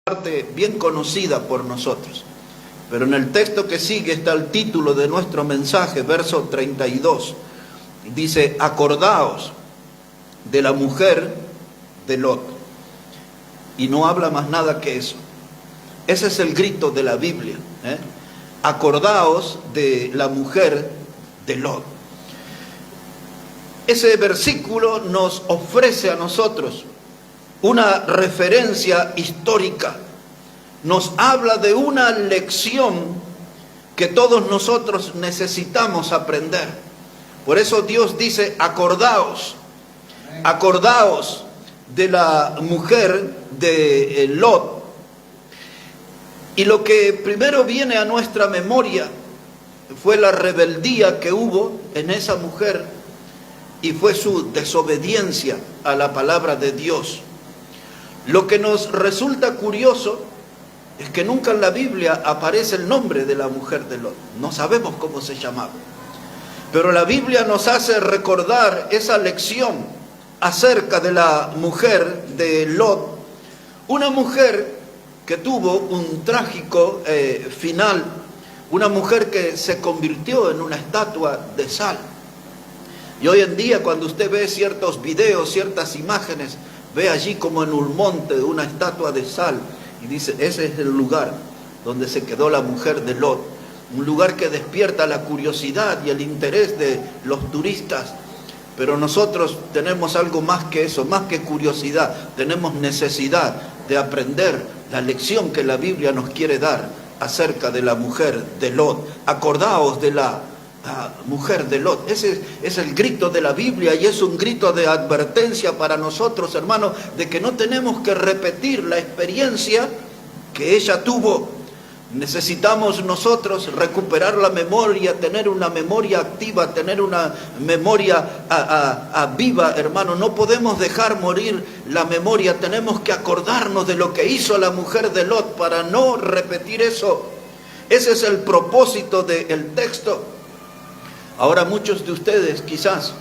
parte bien conocida por nosotros. Pero en el texto que sigue está el título de nuestro mensaje, verso 32. Dice: acordaos de la mujer de Lot. Y no habla más nada que eso. Ese es el grito de la Biblia, ¿eh? Acordaos de la mujer de Lot. Ese versículo nos ofrece a nosotros una referencia histórica. Nos habla de una lección que todos nosotros necesitamos aprender. Por eso Dios dice: acordaos de la mujer de Lot. Y lo que primero viene a nuestra memoria fue la rebeldía que hubo en esa mujer y fue su desobediencia a la palabra de Dios. Lo que nos resulta curioso es que nunca en la Biblia aparece el nombre de la mujer de Lot. No sabemos cómo se llamaba. Pero la Biblia nos hace recordar esa lección acerca de la mujer de Lot. Una mujer que tuvo un trágico final. Una mujer que se convirtió en una estatua de sal. Y hoy en día, cuando usted ve ciertos videos, ciertas imágenes, ve allí como en un monte una estatua de sal. Y dice: ese es el lugar donde se quedó la mujer de Lot. Un lugar que despierta la curiosidad y el interés de los turistas. Pero nosotros tenemos algo más que eso, más que curiosidad. Tenemos necesidad de aprender la lección que la Biblia nos quiere dar acerca de la mujer de Lot. Acordaos de la mujer de Lot. Ese es el grito de la Biblia, y es un grito de advertencia para nosotros, hermanos, de que no tenemos que repetir la experiencia que ella tuvo. Necesitamos nosotros recuperar la memoria, tener una memoria activa, tener una memoria viva, hermano. No podemos dejar morir la memoria. Tenemos que acordarnos de lo que hizo la mujer de Lot para no repetir eso. Ese es el propósito del texto. Ahora, muchos de ustedes quizás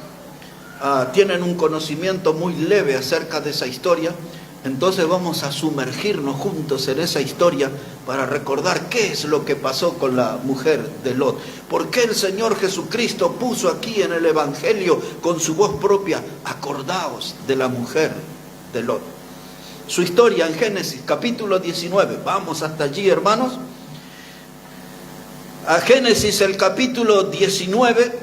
tienen un conocimiento muy leve acerca de esa historia. Entonces vamos a sumergirnos juntos en esa historia para recordar qué es lo que pasó con la mujer de Lot. ¿Por qué el Señor Jesucristo puso aquí en el Evangelio con su voz propia: acordaos de la mujer de Lot? Su historia en Génesis capítulo 19. Vamos hasta allí, hermanos. A Génesis, el capítulo 19.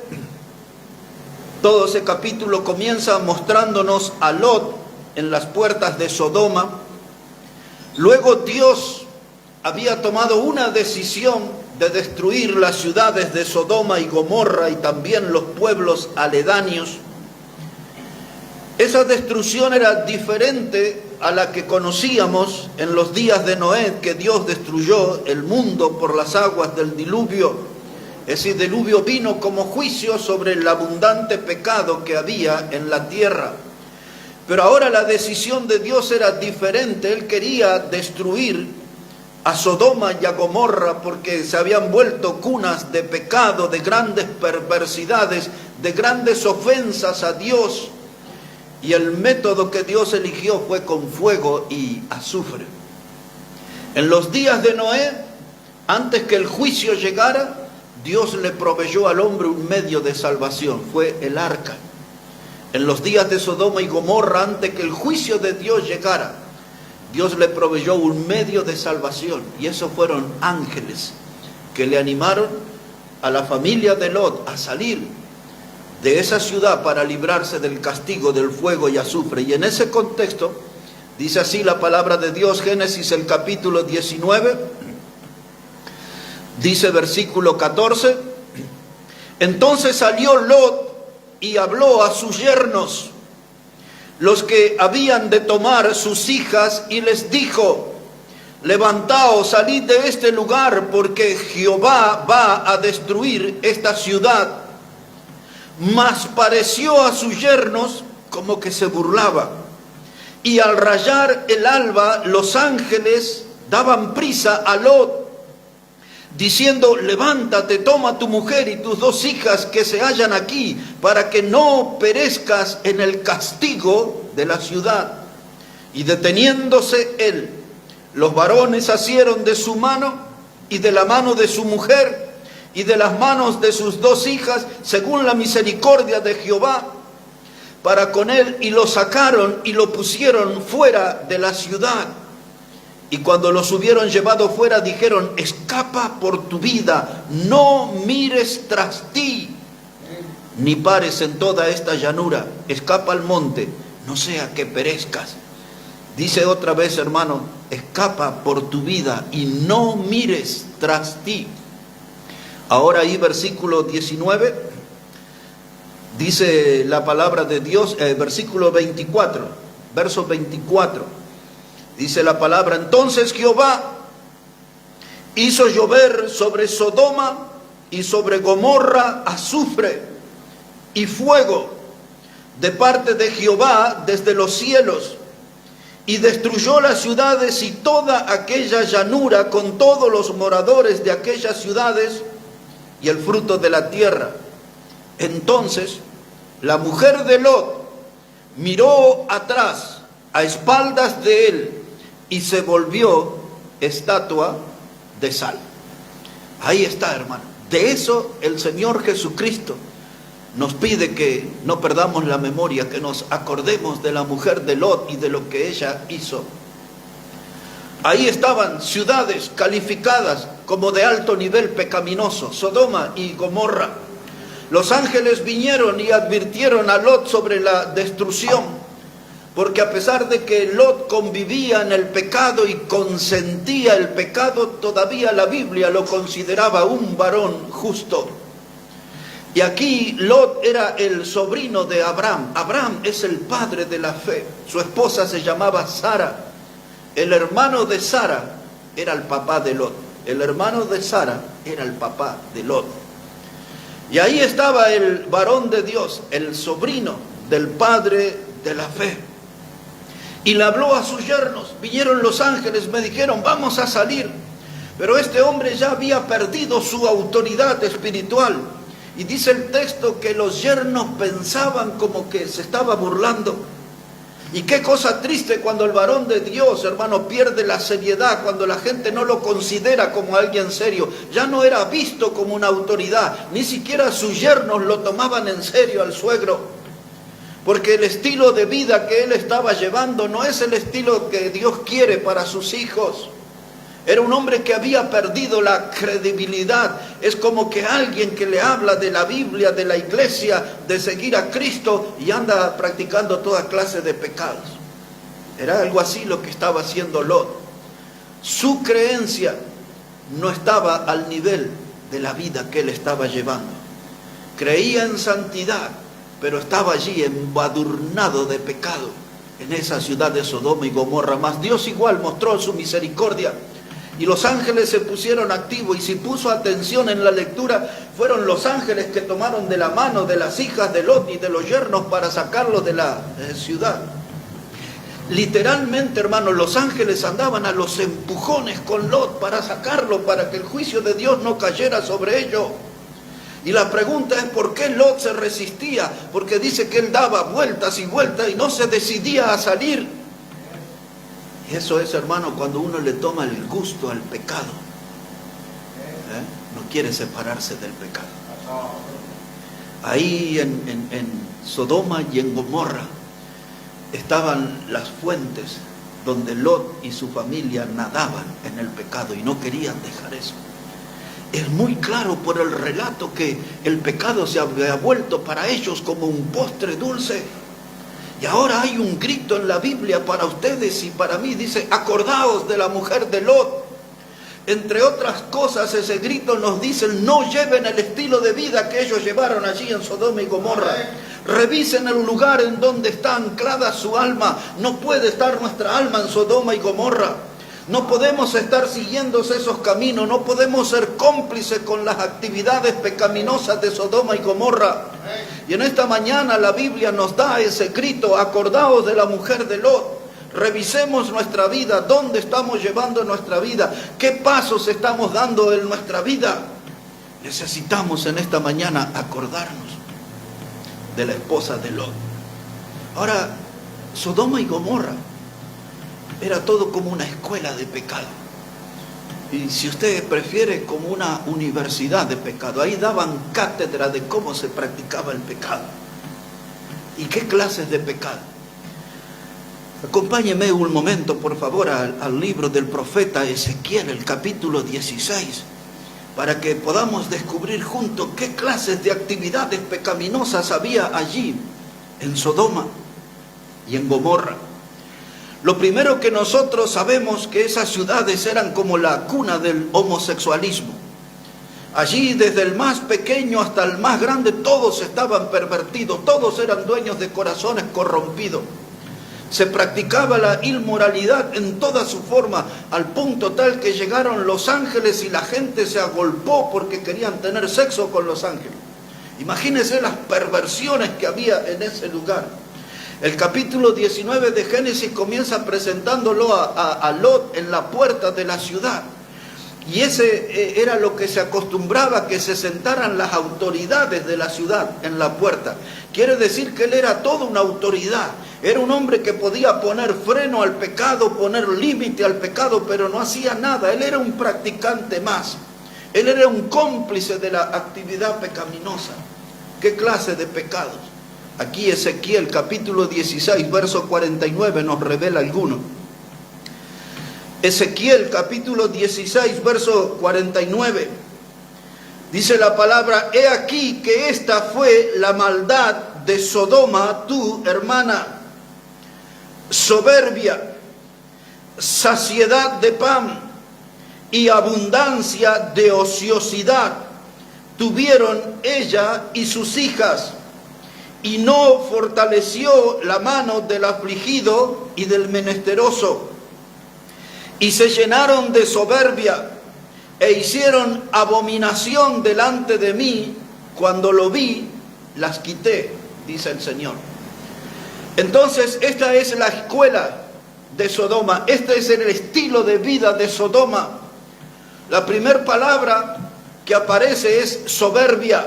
Todo ese capítulo comienza mostrándonos a Lot en las puertas de Sodoma. Luego Dios había tomado una decisión de destruir las ciudades de Sodoma y Gomorra y también los pueblos aledaños. Esa destrucción era diferente a la que conocíamos en los días de Noé, que Dios destruyó el mundo por las aguas del diluvio. Ese diluvio vino como juicio sobre el abundante pecado que había en la tierra. Pero ahora la decisión de Dios era diferente. Él quería destruir a Sodoma y a Gomorra porque se habían vuelto cunas de pecado, de grandes perversidades, de grandes ofensas a Dios. Y el método que Dios eligió fue con fuego y azufre. En los días de Noé, antes que el juicio llegara, Dios le proveyó al hombre un medio de salvación. Fue el arca. En los días de Sodoma y Gomorra, antes que el juicio de Dios llegara, Dios le proveyó un medio de salvación. Y esos fueron ángeles que le animaron a la familia de Lot a salir de esa ciudad para librarse del castigo del fuego y azufre. Y en ese contexto, dice así la palabra de Dios, Génesis el capítulo 19, dice versículo 14: entonces salió Lot y habló a sus yernos, los que habían de tomar sus hijas, y les dijo: levantaos, salid de este lugar, porque Jehová va a destruir esta ciudad. Mas pareció a sus yernos como que se burlaba. Y al rayar el alba, los ángeles daban prisa a Lot, diciendo: levántate, toma tu mujer y tus 2 hijas que se hallan aquí, para que no perezcas en el castigo de la ciudad. Y deteniéndose él, Los varones asieron de su mano y de la mano de su mujer y de las manos de sus 2 hijas, según la misericordia de Jehová, para con él, y lo sacaron y lo pusieron fuera de la ciudad. Y cuando los hubieron llevado fuera, dijeron: escapa por tu vida, no mires tras ti, ni pares en toda esta llanura, escapa al monte, no sea que perezcas. Dice otra vez, hermano, escapa por tu vida y no mires tras ti. Ahora ahí versículo 19, dice la palabra de Dios, versículo 24, verso 24, dice la palabra: entonces Jehová hizo llover sobre Sodoma y sobre Gomorra azufre y fuego de parte de Jehová desde los cielos, y destruyó las ciudades y toda aquella llanura con todos los moradores de aquellas ciudades y el fruto de la tierra. Entonces la mujer de Lot miró atrás, a espaldas de él, y se volvió estatua de sal. Ahí está, hermano. De eso el Señor Jesucristo nos pide que no perdamos la memoria, que nos acordemos de la mujer de Lot y de lo que ella hizo. Ahí estaban ciudades calificadas como de alto nivel pecaminoso, Sodoma y Gomorra. Los ángeles vinieron y advirtieron a Lot sobre la destrucción, porque a pesar de que Lot convivía en el pecado y consentía el pecado, todavía la Biblia lo consideraba un varón justo. Y aquí Lot era el sobrino de Abraham. Abraham es el padre de la fe. Su esposa se llamaba Sara. El hermano de Sara era el papá de Lot. El hermano de Sara era el papá de Lot. Y ahí estaba el varón de Dios, el sobrino del padre de la fe. Y le habló a sus yernos. Vinieron los ángeles, me dijeron: vamos a salir. Pero este hombre ya había perdido su autoridad espiritual. Y dice el texto que los yernos pensaban como que se estaba burlando. Y qué cosa triste cuando el varón de Dios, hermano, pierde la seriedad, cuando la gente no lo considera como alguien serio. Ya no era visto como una autoridad, ni siquiera sus yernos lo tomaban en serio al suegro. Porque el estilo de vida que él estaba llevando no es el estilo que Dios quiere para sus hijos. Era un hombre que había perdido la credibilidad. Es como que alguien que le habla de la Biblia, de la iglesia, de seguir a Cristo, y anda practicando toda clase de pecados. Era algo así lo que estaba haciendo Lot. Su creencia no estaba al nivel de la vida que él estaba llevando. Creía en santidad, pero estaba allí embadurnado de pecado en esa ciudad de Sodoma y Gomorra. Mas Dios igual mostró su misericordia. Y los ángeles se pusieron activos, y si puso atención en la lectura, fueron los ángeles que tomaron de la mano de las hijas de Lot y de los yernos para sacarlos de la ciudad. Literalmente, hermanos, los ángeles andaban a los empujones con Lot para sacarlo, para que el juicio de Dios no cayera sobre ellos. Y la pregunta es: ¿por qué Lot se resistía? Porque dice que él daba vueltas y vueltas y no se decidía a salir. Eso es, hermano, cuando uno le toma el gusto al pecado. No quiere separarse del pecado. Ahí en Sodoma y en Gomorra estaban las fuentes donde Lot y su familia nadaban en el pecado y no querían dejar eso. Es muy claro por el relato que el pecado se había vuelto para ellos como un postre dulce. Y ahora hay un grito en la Biblia para ustedes y para mí. Dice: acordaos de la mujer de Lot. Entre otras cosas, ese grito nos dice: no lleven el estilo de vida que ellos llevaron allí en Sodoma y Gomorra. Revisen el lugar en donde está anclada su alma. No puede estar nuestra alma en Sodoma y Gomorra. No podemos estar siguiendo esos caminos. No podemos ser cómplices con las actividades pecaminosas de Sodoma y Gomorra. Y en esta mañana la Biblia nos da ese grito: acordaos de la mujer de Lot. Revisemos nuestra vida. ¿Dónde estamos llevando nuestra vida? ¿Qué pasos estamos dando en nuestra vida? Necesitamos en esta mañana acordarnos de la esposa de Lot. Ahora, Sodoma y Gomorra Era todo como una escuela de pecado. Y si usted prefiere, como una universidad de pecado. Ahí daban cátedra de cómo se practicaba el pecado. ¿Y qué clases de pecado? Acompáñeme un momento, por favor, al libro del profeta Ezequiel, el capítulo 16, para que podamos descubrir juntos qué clases de actividades pecaminosas había allí, en Sodoma y en Gomorra. Lo primero que nosotros sabemos, que esas ciudades eran como la cuna del homosexualismo. Allí, desde el más pequeño hasta el más grande, todos estaban pervertidos, todos eran dueños de corazones corrompidos. Se practicaba la inmoralidad en toda su forma, al punto tal que llegaron los ángeles y la gente se agolpó porque querían tener sexo con los ángeles. Imagínense las perversiones que había en ese lugar. El capítulo 19 de Génesis comienza presentándolo a Lot en la puerta de la ciudad. Y ese era lo que se acostumbraba, que se sentaran las autoridades de la ciudad en la puerta. Quiere decir que él era toda una autoridad. Era un hombre que podía poner freno al pecado, poner límite al pecado, pero no hacía nada. Él era un practicante más. Él era un cómplice de la actividad pecaminosa. ¿Qué clase de pecados? Aquí Ezequiel capítulo 16, verso 49 nos revela alguno. Ezequiel capítulo 16, verso 49. Dice la palabra: he aquí que esta fue la maldad de Sodoma, tu hermana. Soberbia, saciedad de pan y abundancia de ociosidad tuvieron ella y sus hijas, y no fortaleció la mano del afligido y del menesteroso. Y se llenaron de soberbia e hicieron abominación delante de mí. Cuando lo vi, las quité, dice el Señor. Entonces, esta es la escuela de Sodoma. Este es el estilo de vida de Sodoma. La primera palabra que aparece es soberbia,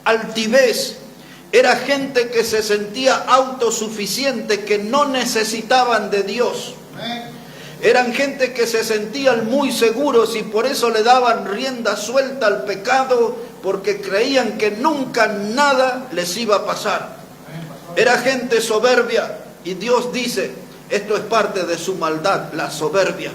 altivez. Era gente que se sentía autosuficiente, que no necesitaban de Dios. Eran gente que se sentían muy seguros y por eso le daban rienda suelta al pecado, porque creían que nunca nada les iba a pasar. Era gente soberbia, y Dios dice, esto es parte de su maldad, la soberbia.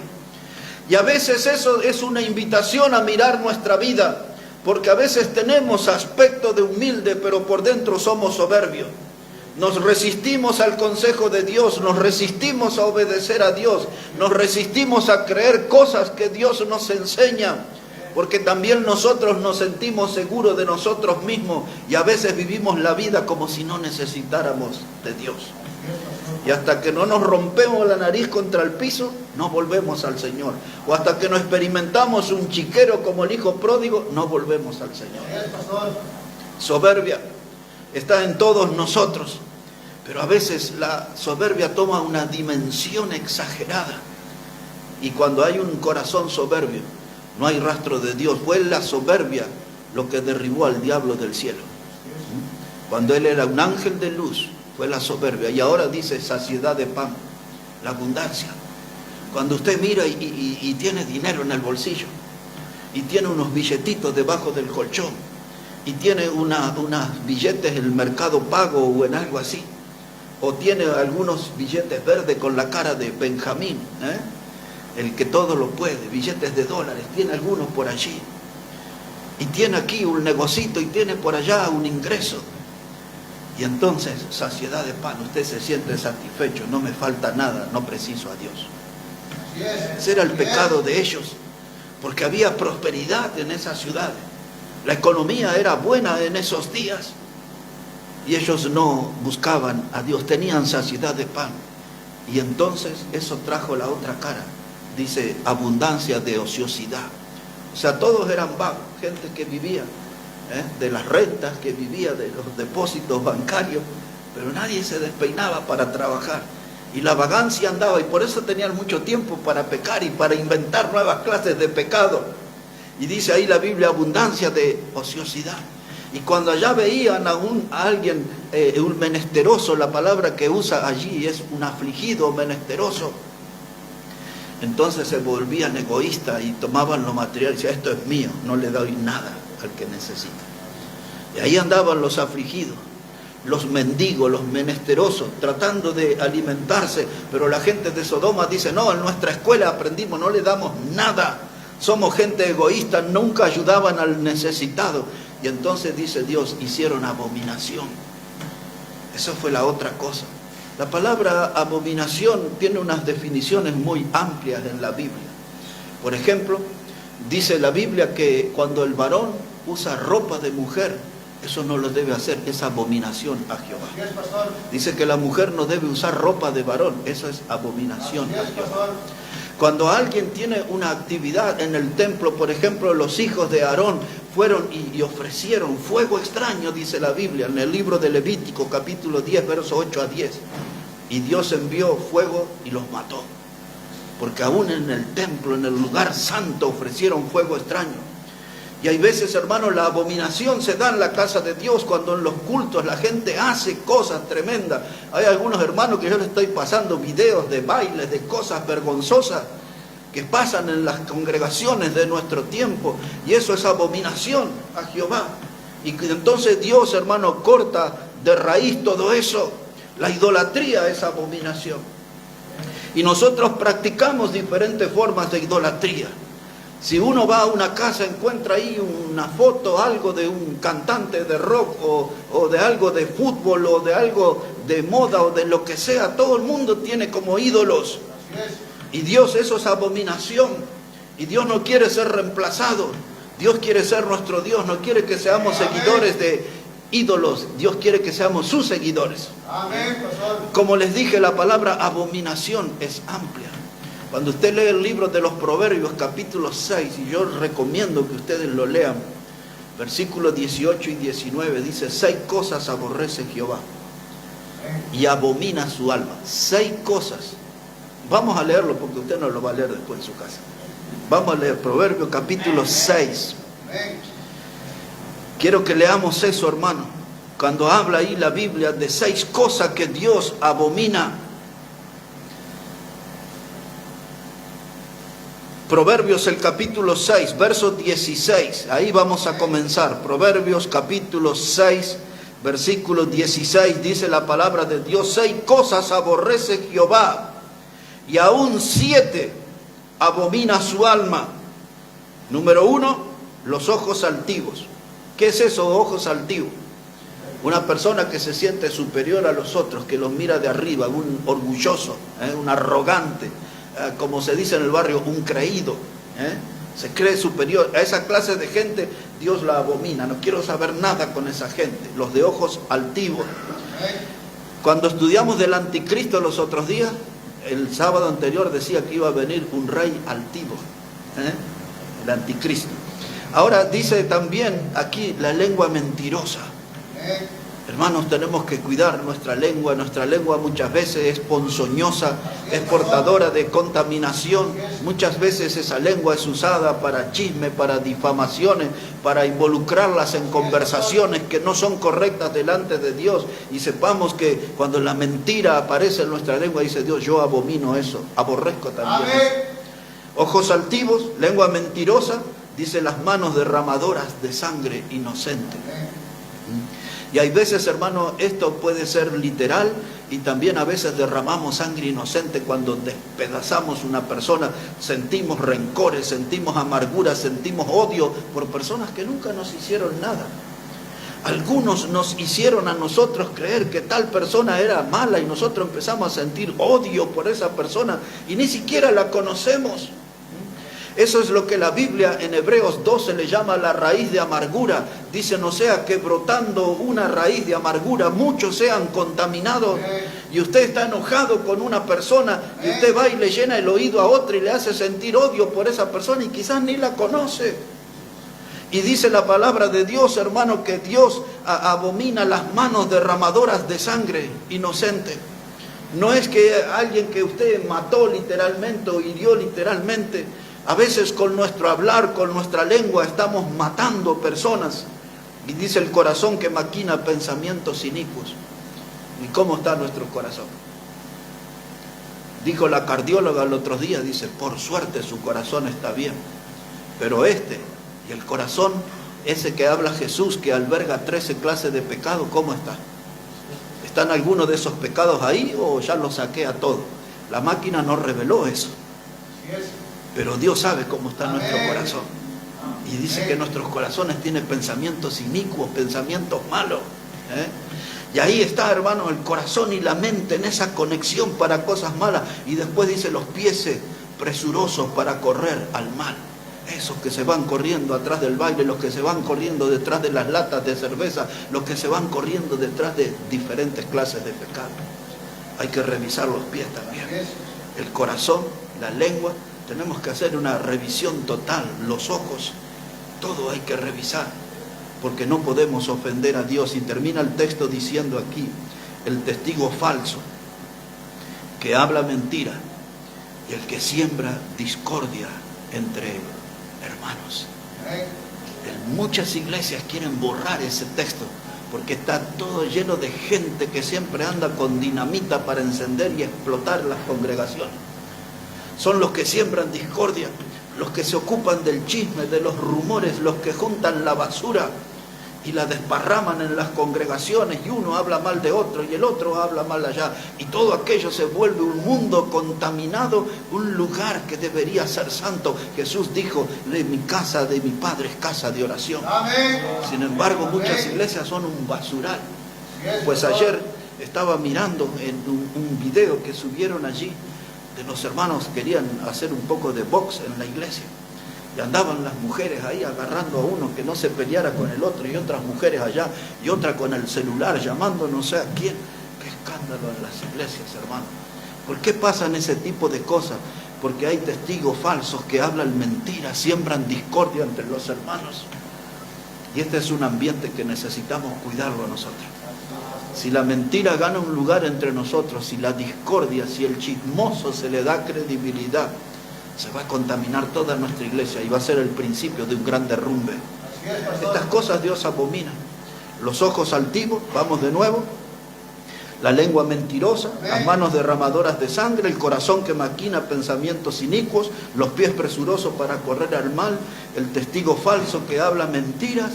Y a veces eso es una invitación a mirar nuestra vida, porque a veces tenemos aspecto de humilde, pero por dentro somos soberbios. Nos resistimos al consejo de Dios, nos resistimos a obedecer a Dios, nos resistimos a creer cosas que Dios nos enseña, porque también nosotros nos sentimos seguros de nosotros mismos y a veces vivimos la vida como si no necesitáramos de Dios. Y hasta que no nos rompemos la nariz contra el piso, no volvemos al Señor. O hasta que no experimentamos un chiquero como el hijo pródigo, no volvemos al Señor. Soberbia está en todos nosotros, pero a veces la soberbia toma una dimensión exagerada. Y cuando hay un corazón soberbio, no hay rastro de Dios. Fue la soberbia lo que derribó al diablo del cielo. Cuando él era un ángel de luz, fue la soberbia. Y ahora dice saciedad de pan, la abundancia. Cuando usted mira y tiene dinero en el bolsillo, y tiene unos billetitos debajo del colchón, y tiene unos billetes en el Mercado Pago o en algo así, o tiene algunos billetes verdes con la cara de Benjamín, el que todo lo puede, billetes de dólares, tiene algunos por allí, y tiene aquí un negocito y tiene por allá un ingreso, y entonces saciedad de pan, usted se siente satisfecho, no me falta nada, no preciso a Dios. Ese era el pecado de ellos, porque había prosperidad en esas ciudades. La economía era buena en esos días y ellos no buscaban a Dios, tenían saciedad de pan. Y entonces eso trajo la otra cara, dice abundancia de ociosidad. O sea, todos eran vagos, gente que vivía de las rentas, que vivía de los depósitos bancarios, pero nadie se despeinaba para trabajar. Y la vagancia andaba, y por eso tenían mucho tiempo para pecar y para inventar nuevas clases de pecado. Y dice ahí la Biblia, abundancia de ociosidad. Y cuando allá veían a alguien, un menesteroso, la palabra que usa allí es un afligido, menesteroso, Entonces se volvían egoístas y tomaban lo material y decían, esto es mío, no le doy nada al que necesita. Y ahí andaban los afligidos, los mendigos, los menesterosos, tratando de alimentarse, pero la gente de Sodoma dice, no, en nuestra escuela aprendimos, no le damos nada, somos gente egoísta, nunca ayudaban al necesitado. Y entonces dice Dios, hicieron abominación. Eso fue la otra cosa. La palabra abominación tiene unas definiciones muy amplias en la Biblia. Por ejemplo, dice la Biblia que cuando el varón usa ropa de mujer, eso no lo debe hacer, es abominación a Jehová. Dice que la mujer no debe usar ropa de varón, eso es abominación a Jehová. Cuando alguien tiene una actividad en el templo, por ejemplo, los hijos de Aarón fueron y ofrecieron fuego extraño, dice la Biblia, en el libro de Levítico, capítulo 10, versos 8 a 10. Y Dios envió fuego y los mató. Porque aún en el templo, en el lugar santo, ofrecieron fuego extraño. Y hay veces, hermanos, la abominación se da en la casa de Dios cuando en los cultos la gente hace cosas tremendas. Hay algunos hermanos que yo les estoy pasando videos de bailes, de cosas vergonzosas que pasan en las congregaciones de nuestro tiempo. Y eso es abominación a Jehová. Y entonces Dios, hermano, corta de raíz todo eso. La idolatría es abominación. Y nosotros practicamos diferentes formas de idolatría. Si uno va a una casa, encuentra ahí una foto, algo de un cantante de rock o de algo de fútbol o de algo de moda o de lo que sea, todo el mundo tiene como ídolos. Y Dios, eso es abominación. Y Dios no quiere ser reemplazado. Dios quiere ser nuestro Dios, no quiere que seamos seguidores de ídolos. Dios quiere que seamos sus seguidores. Como les dije, la palabra abominación es amplia. Cuando usted lee el libro de los Proverbios, capítulo 6, y yo recomiendo que ustedes lo lean, versículos 18 y 19, dice, 6 cosas aborrece Jehová y abomina su alma. 6 cosas. Vamos a leerlo porque usted no lo va a leer después en su casa. Vamos a leer Proverbios, capítulo 6. Quiero que leamos eso, hermano. Cuando habla ahí la Biblia de 6 cosas que Dios abomina. Proverbios, el capítulo 6, verso 16. Ahí vamos a comenzar. Proverbios, capítulo 6, versículo 16. Dice la palabra de Dios: 6 cosas aborrece Jehová, y aún 7 abomina su alma. Número 1, los ojos altivos. ¿Qué es eso, ojos altivos? Una persona que se siente superior a los otros, que los mira de arriba, un orgulloso, un arrogante. Como se dice en el barrio, un creído, se cree superior. A esa clase de gente Dios la abomina. No quiero saber nada con esa gente, los de ojos altivos. Cuando estudiamos del anticristo los otros días, el sábado anterior decía que iba a venir un rey altivo, el anticristo. Ahora dice también aquí la lengua mentirosa. Hermanos, tenemos que cuidar nuestra lengua. Nuestra lengua muchas veces es ponzoñosa, es portadora de contaminación. Muchas veces esa lengua es usada para chisme, para difamaciones, para involucrarlas en conversaciones que no son correctas delante de Dios. Y sepamos que cuando la mentira aparece en nuestra lengua, dice Dios, yo abomino eso, aborrezco también eso. Ojos altivos, lengua mentirosa, dice las manos derramadoras de sangre inocente. Y hay veces, hermano, esto puede ser literal, y también a veces derramamos sangre inocente cuando despedazamos una persona. Sentimos rencores, sentimos amargura, sentimos odio por personas que nunca nos hicieron nada. Algunos nos hicieron a nosotros creer que tal persona era mala y nosotros empezamos a sentir odio por esa persona y ni siquiera la conocemos. Eso es lo que la Biblia en Hebreos 12 le llama la raíz de amargura. Dice, no sea que brotando una raíz de amargura muchos sean contaminados. Y usted está enojado con una persona y usted va y le llena el oído a otra y le hace sentir odio por esa persona y quizás ni la conoce. Y dice la palabra de Dios, hermano, que Dios abomina las manos derramadoras de sangre inocente. No es que alguien que usted mató literalmente o hirió literalmente. A veces con nuestro hablar, con nuestra lengua, estamos matando personas. Y dice el corazón que maquina pensamientos inicuos. ¿Y cómo está nuestro corazón? Dijo la cardióloga el otro día, dice, por suerte su corazón está bien. Pero y el corazón, ese que habla Jesús, que alberga 13 clases de pecado, ¿cómo está? ¿Están algunos de esos pecados ahí o ya los saqué a todos? La máquina no reveló eso. Pero Dios sabe cómo está nuestro corazón. Y dice que nuestros corazones tienen pensamientos inicuos, pensamientos malos. Y ahí está, hermano, el corazón y la mente en esa conexión para cosas malas. Y después dice los pies presurosos para correr al mal. Esos que se van corriendo atrás del baile, los que se van corriendo detrás de las latas de cerveza, los que se van corriendo detrás de diferentes clases de pecado. Hay que revisar los pies también. El corazón, la lengua, tenemos que hacer una revisión total. Los ojos, todo hay que revisar, porque no podemos ofender a Dios. Y termina el texto diciendo aquí, el testigo falso, que habla mentira, y el que siembra discordia entre hermanos. En muchas iglesias quieren borrar ese texto, porque está todo lleno de gente que siempre anda con dinamita para encender y explotar las congregaciones. Son los que siembran discordia, los que se ocupan del chisme, de los rumores, los que juntan la basura y la desparraman en las congregaciones, y uno habla mal de otro y el otro habla mal allá, y todo aquello se vuelve un mundo contaminado, un lugar que debería ser santo. Jesús dijo, de mi casa, de mi Padre es casa de oración. Amén. Sin embargo, muchas iglesias son un basural. Pues ayer estaba mirando en un video que subieron allí, de los hermanos querían hacer un poco de box en la iglesia. Y andaban las mujeres ahí agarrando a uno que no se peleara con el otro, y otras mujeres allá, y otra con el celular llamando no sé a quién. Qué escándalo en las iglesias, hermano. ¿Por qué pasan ese tipo de cosas? Porque hay testigos falsos que hablan mentiras, siembran discordia entre los hermanos. Y este es un ambiente que necesitamos cuidarlo nosotros. Si la mentira gana un lugar entre nosotros, si la discordia, si el chismoso se le da credibilidad, se va a contaminar toda nuestra iglesia y va a ser el principio de un gran derrumbe. Estas cosas Dios abomina. Los ojos altivos, vamos de nuevo, la lengua mentirosa, las manos derramadoras de sangre, el corazón que maquina pensamientos inicuos, los pies presurosos para correr al mal, el testigo falso que habla mentiras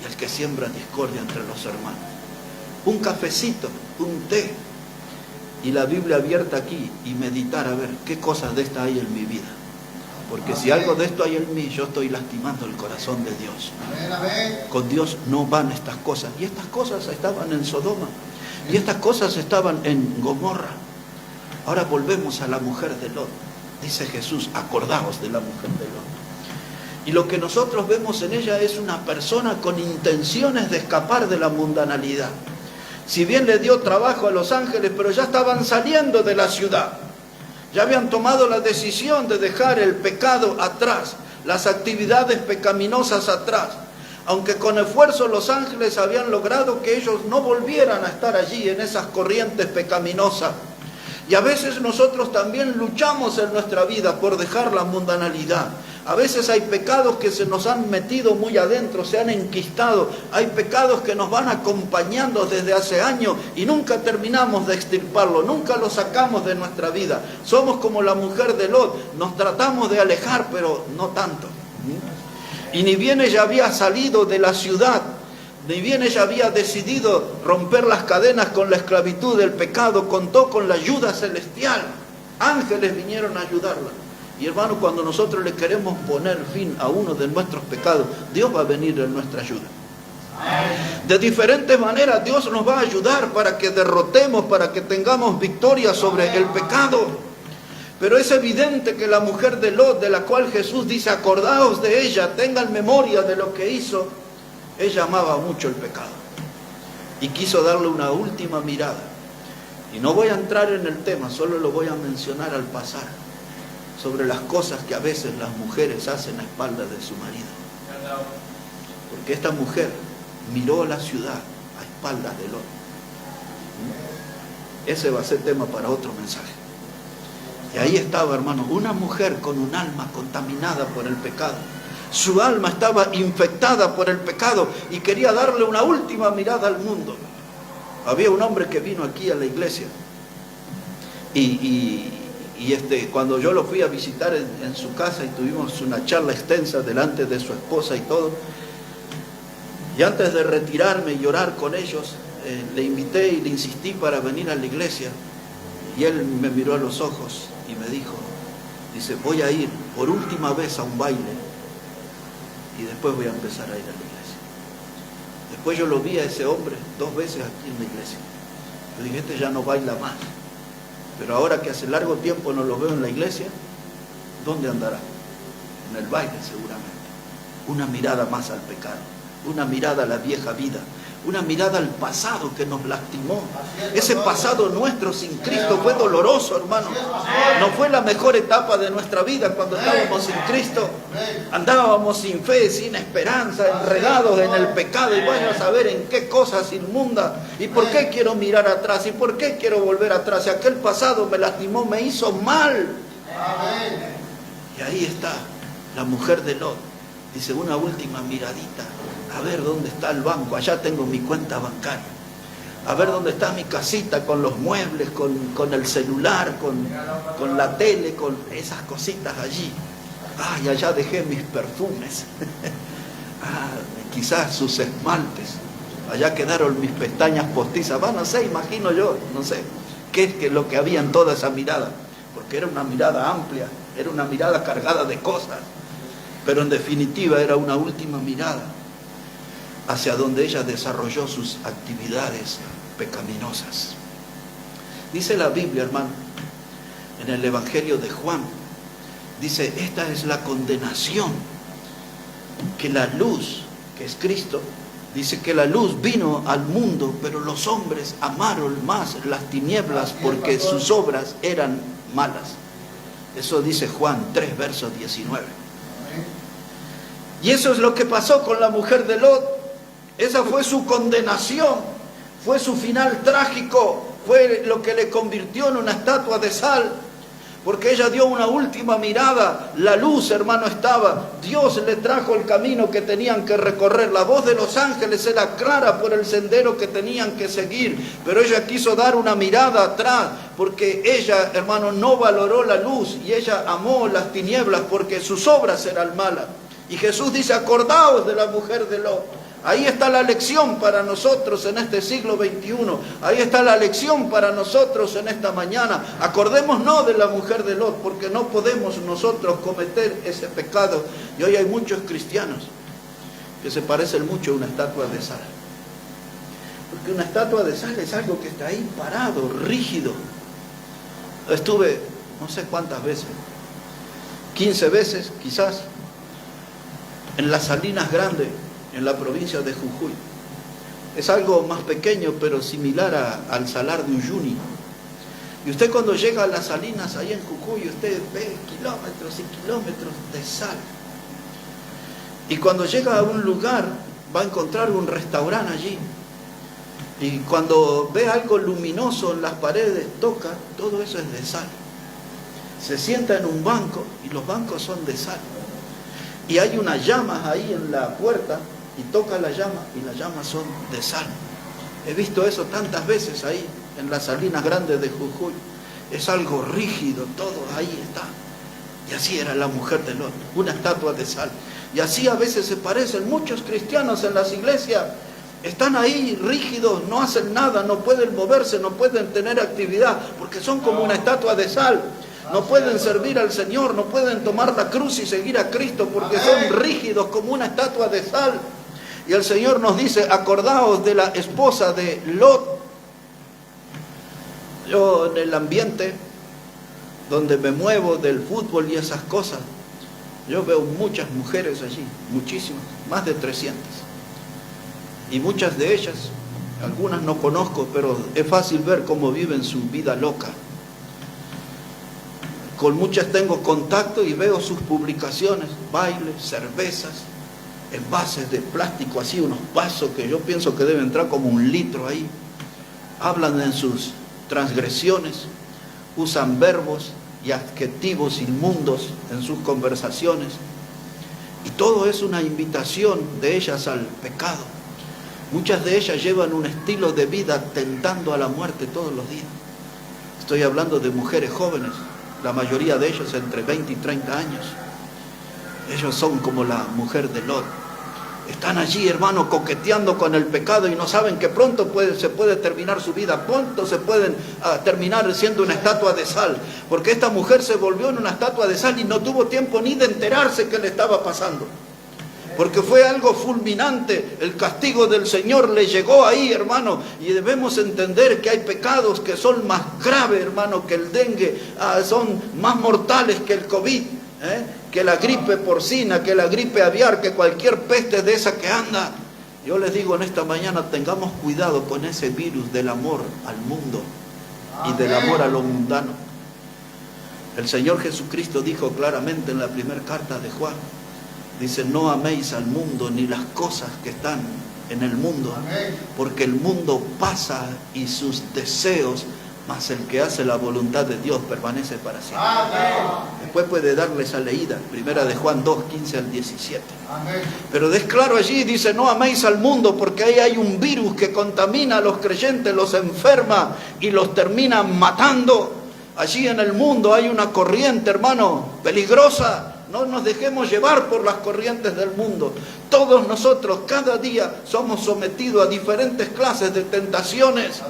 y el que siembra discordia entre los hermanos. Un cafecito, un té y la Biblia abierta aquí y meditar a ver qué cosas de esta hay en mi vida. Porque si algo de esto hay en mí, yo estoy lastimando el corazón de Dios. Con Dios no van estas cosas. Y estas cosas estaban en Sodoma. Y estas cosas estaban en Gomorra. Ahora volvemos a la mujer de Lot. Dice Jesús, acordaos de la mujer de Lot. Y lo que nosotros vemos en ella es una persona con intenciones de escapar de la mundanalidad. Si bien le dio trabajo a los ángeles, pero ya estaban saliendo de la ciudad. Ya habían tomado la decisión de dejar el pecado atrás, las actividades pecaminosas atrás. Aunque con esfuerzo los ángeles habían logrado que ellos no volvieran a estar allí en esas corrientes pecaminosas. Y a veces nosotros también luchamos en nuestra vida por dejar la mundanalidad. A veces hay pecados que se nos han metido muy adentro, se han enquistado. Hay pecados que nos van acompañando desde hace años y nunca terminamos de extirparlo, nunca lo sacamos de nuestra vida. Somos como la mujer de Lot, nos tratamos de alejar, pero no tanto. Y ni bien ella había salido de la ciudad, ni bien ella había decidido romper las cadenas con la esclavitud del pecado, contó con la ayuda celestial. Ángeles vinieron a ayudarla. Y hermano, cuando nosotros le queremos poner fin a uno de nuestros pecados, Dios va a venir en nuestra ayuda. De diferentes maneras Dios nos va a ayudar para que derrotemos, para que tengamos victoria sobre el pecado. Pero es evidente que la mujer de Lot, de la cual Jesús dice, acordaos de ella, tengan memoria de lo que hizo, ella amaba mucho el pecado. Y quiso darle una última mirada. Y no voy a entrar en el tema, solo lo voy a mencionar al pasar, sobre las cosas que a veces las mujeres hacen a espaldas de su marido. Porque esta mujer miró la ciudad a espaldas de Lot. Ese va a ser tema para otro mensaje. Y ahí estaba, hermano, una mujer con un alma contaminada por el pecado. Su alma estaba infectada por el pecado y quería darle una última mirada al mundo. Había un hombre que vino aquí a la iglesia y Y cuando yo lo fui a visitar en su casa y tuvimos una charla extensa delante de su esposa y todo, y antes de retirarme y orar con ellos, le invité y le insistí para venir a la iglesia. Y él me miró a los ojos y me dijo, dice, voy a ir por última vez a un baile y después voy a empezar a ir a la iglesia. Después yo lo vi a ese hombre 2 veces aquí en la iglesia. Yo dije, este ya no baila más. Pero ahora que hace largo tiempo no lo veo en la iglesia, ¿dónde andará? En el baile seguramente. Una mirada más al pecado, una mirada a la vieja vida, una mirada al pasado que nos lastimó. Ese pasado nuestro sin Cristo fue doloroso, hermano. No fue la mejor etapa de nuestra vida cuando estábamos sin Cristo. Andábamos sin fe, sin esperanza, enredados en el pecado y vaya a saber en qué cosas inmundas. ¿Y por qué quiero mirar atrás? ¿Y por qué quiero volver atrás? Si aquel pasado me lastimó, me hizo mal. Y ahí está la mujer de Lot. Dice, una última miradita. A ver dónde está el banco, allá tengo mi cuenta bancaria. A ver dónde está mi casita con los muebles, con el celular, con la tele, con esas cositas allí. Ay, allá dejé mis perfumes. Quizás sus esmaltes. Allá quedaron mis pestañas postizas. No sé, imagino yo, no sé. ¿Qué es lo que había en toda esa mirada? Porque era una mirada amplia, era una mirada cargada de cosas. Pero en definitiva era una última mirada hacia donde ella desarrolló sus actividades pecaminosas. Dice la Biblia, hermano, en el Evangelio de Juan, dice, esta es la condenación, que la luz, que es Cristo, dice que la luz vino al mundo, pero los hombres amaron más las tinieblas porque sus obras eran malas. Eso dice Juan 3, verso 19. Y eso es lo que pasó con la mujer de Lot. Esa fue su condenación, fue su final trágico, fue lo que le convirtió en una estatua de sal, porque ella dio una última mirada, la luz, hermano, estaba, Dios le trajo el camino que tenían que recorrer, la voz de los ángeles era clara por el sendero que tenían que seguir, pero ella quiso dar una mirada atrás, porque ella, hermano, no valoró la luz y ella amó las tinieblas porque sus obras eran malas. Y Jesús dice, acordaos de la mujer de Lot. Ahí está la lección para nosotros en este siglo XXI. Ahí está la lección para nosotros en esta mañana. Acordémonos de la mujer de Lot, porque no podemos nosotros cometer ese pecado. Y hoy hay muchos cristianos que se parecen mucho a una estatua de sal. Porque una estatua de sal es algo que está ahí parado, rígido. Estuve no sé cuántas veces, 15 veces quizás, en las Salinas Grandes, en la provincia de Jujuy. Es algo más pequeño, pero similar al Salar de Uyuni. Y usted cuando llega a las Salinas, ahí en Jujuy, usted ve kilómetros y kilómetros de sal. Y cuando llega a un lugar, va a encontrar un restaurante allí. Y cuando ve algo luminoso en las paredes, toca, todo eso es de sal. Se sienta en un banco, y los bancos son de sal. Y hay unas llamas ahí en la puerta, y toca la llama, y las llamas son de sal. He visto eso tantas veces ahí, en las Salinas Grandes de Jujuy. Es algo rígido, todo ahí está. Y así era la mujer de Lot, una estatua de sal. Y así a veces se parecen muchos cristianos en las iglesias. Están ahí rígidos, no hacen nada, no pueden moverse, no pueden tener actividad, porque son como una estatua de sal. No pueden servir al Señor, no pueden tomar la cruz y seguir a Cristo, porque son rígidos como una estatua de sal. Y el Señor nos dice, acordaos de la esposa de Lot. Yo en el ambiente donde me muevo del fútbol y esas cosas, yo veo muchas mujeres allí, muchísimas, más de 300. Y muchas de ellas, algunas no conozco, pero es fácil ver cómo viven su vida loca. Con muchas tengo contacto y veo sus publicaciones, bailes, cervezas, envases de plástico, así unos vasos que yo pienso que deben entrar como 1 litro ahí. Hablan en sus transgresiones, usan verbos y adjetivos inmundos en sus conversaciones. Y todo es una invitación de ellas al pecado. Muchas de ellas llevan un estilo de vida tentando a la muerte todos los días. Estoy hablando de mujeres jóvenes la mayoría de ellos entre 20 y 30 años. Ellos son como la mujer de Lot. Están allí, hermano, coqueteando con el pecado y no saben que pronto se puede terminar su vida, pronto se pueden terminar siendo una estatua de sal, porque esta mujer se volvió en una estatua de sal y no tuvo tiempo ni de enterarse qué le estaba pasando, porque fue algo fulminante. El castigo del Señor le llegó ahí, hermano, y debemos entender que hay pecados que son más graves, hermano, que el dengue, son más mortales que el COVID, que la gripe porcina, que la gripe aviar, que cualquier peste de esa que anda. Yo les digo en esta mañana, tengamos cuidado con ese virus del amor al mundo y del amor a lo mundano. El Señor Jesucristo dijo claramente en la primera carta de Juan, dice: no améis al mundo ni las cosas que están en el mundo, porque el mundo pasa y sus deseos, mas el que hace la voluntad de Dios permanece para siempre. Después puede darle esa leída, primera de Juan 2, 15 al 17. Pero es claro allí, dice: no améis al mundo, porque ahí hay un virus que contamina a los creyentes, los enferma y los termina matando. Allí en el mundo hay una corriente, hermano, peligrosa. No nos dejemos llevar por las corrientes del mundo. Todos nosotros cada día somos sometidos a diferentes clases de tentaciones.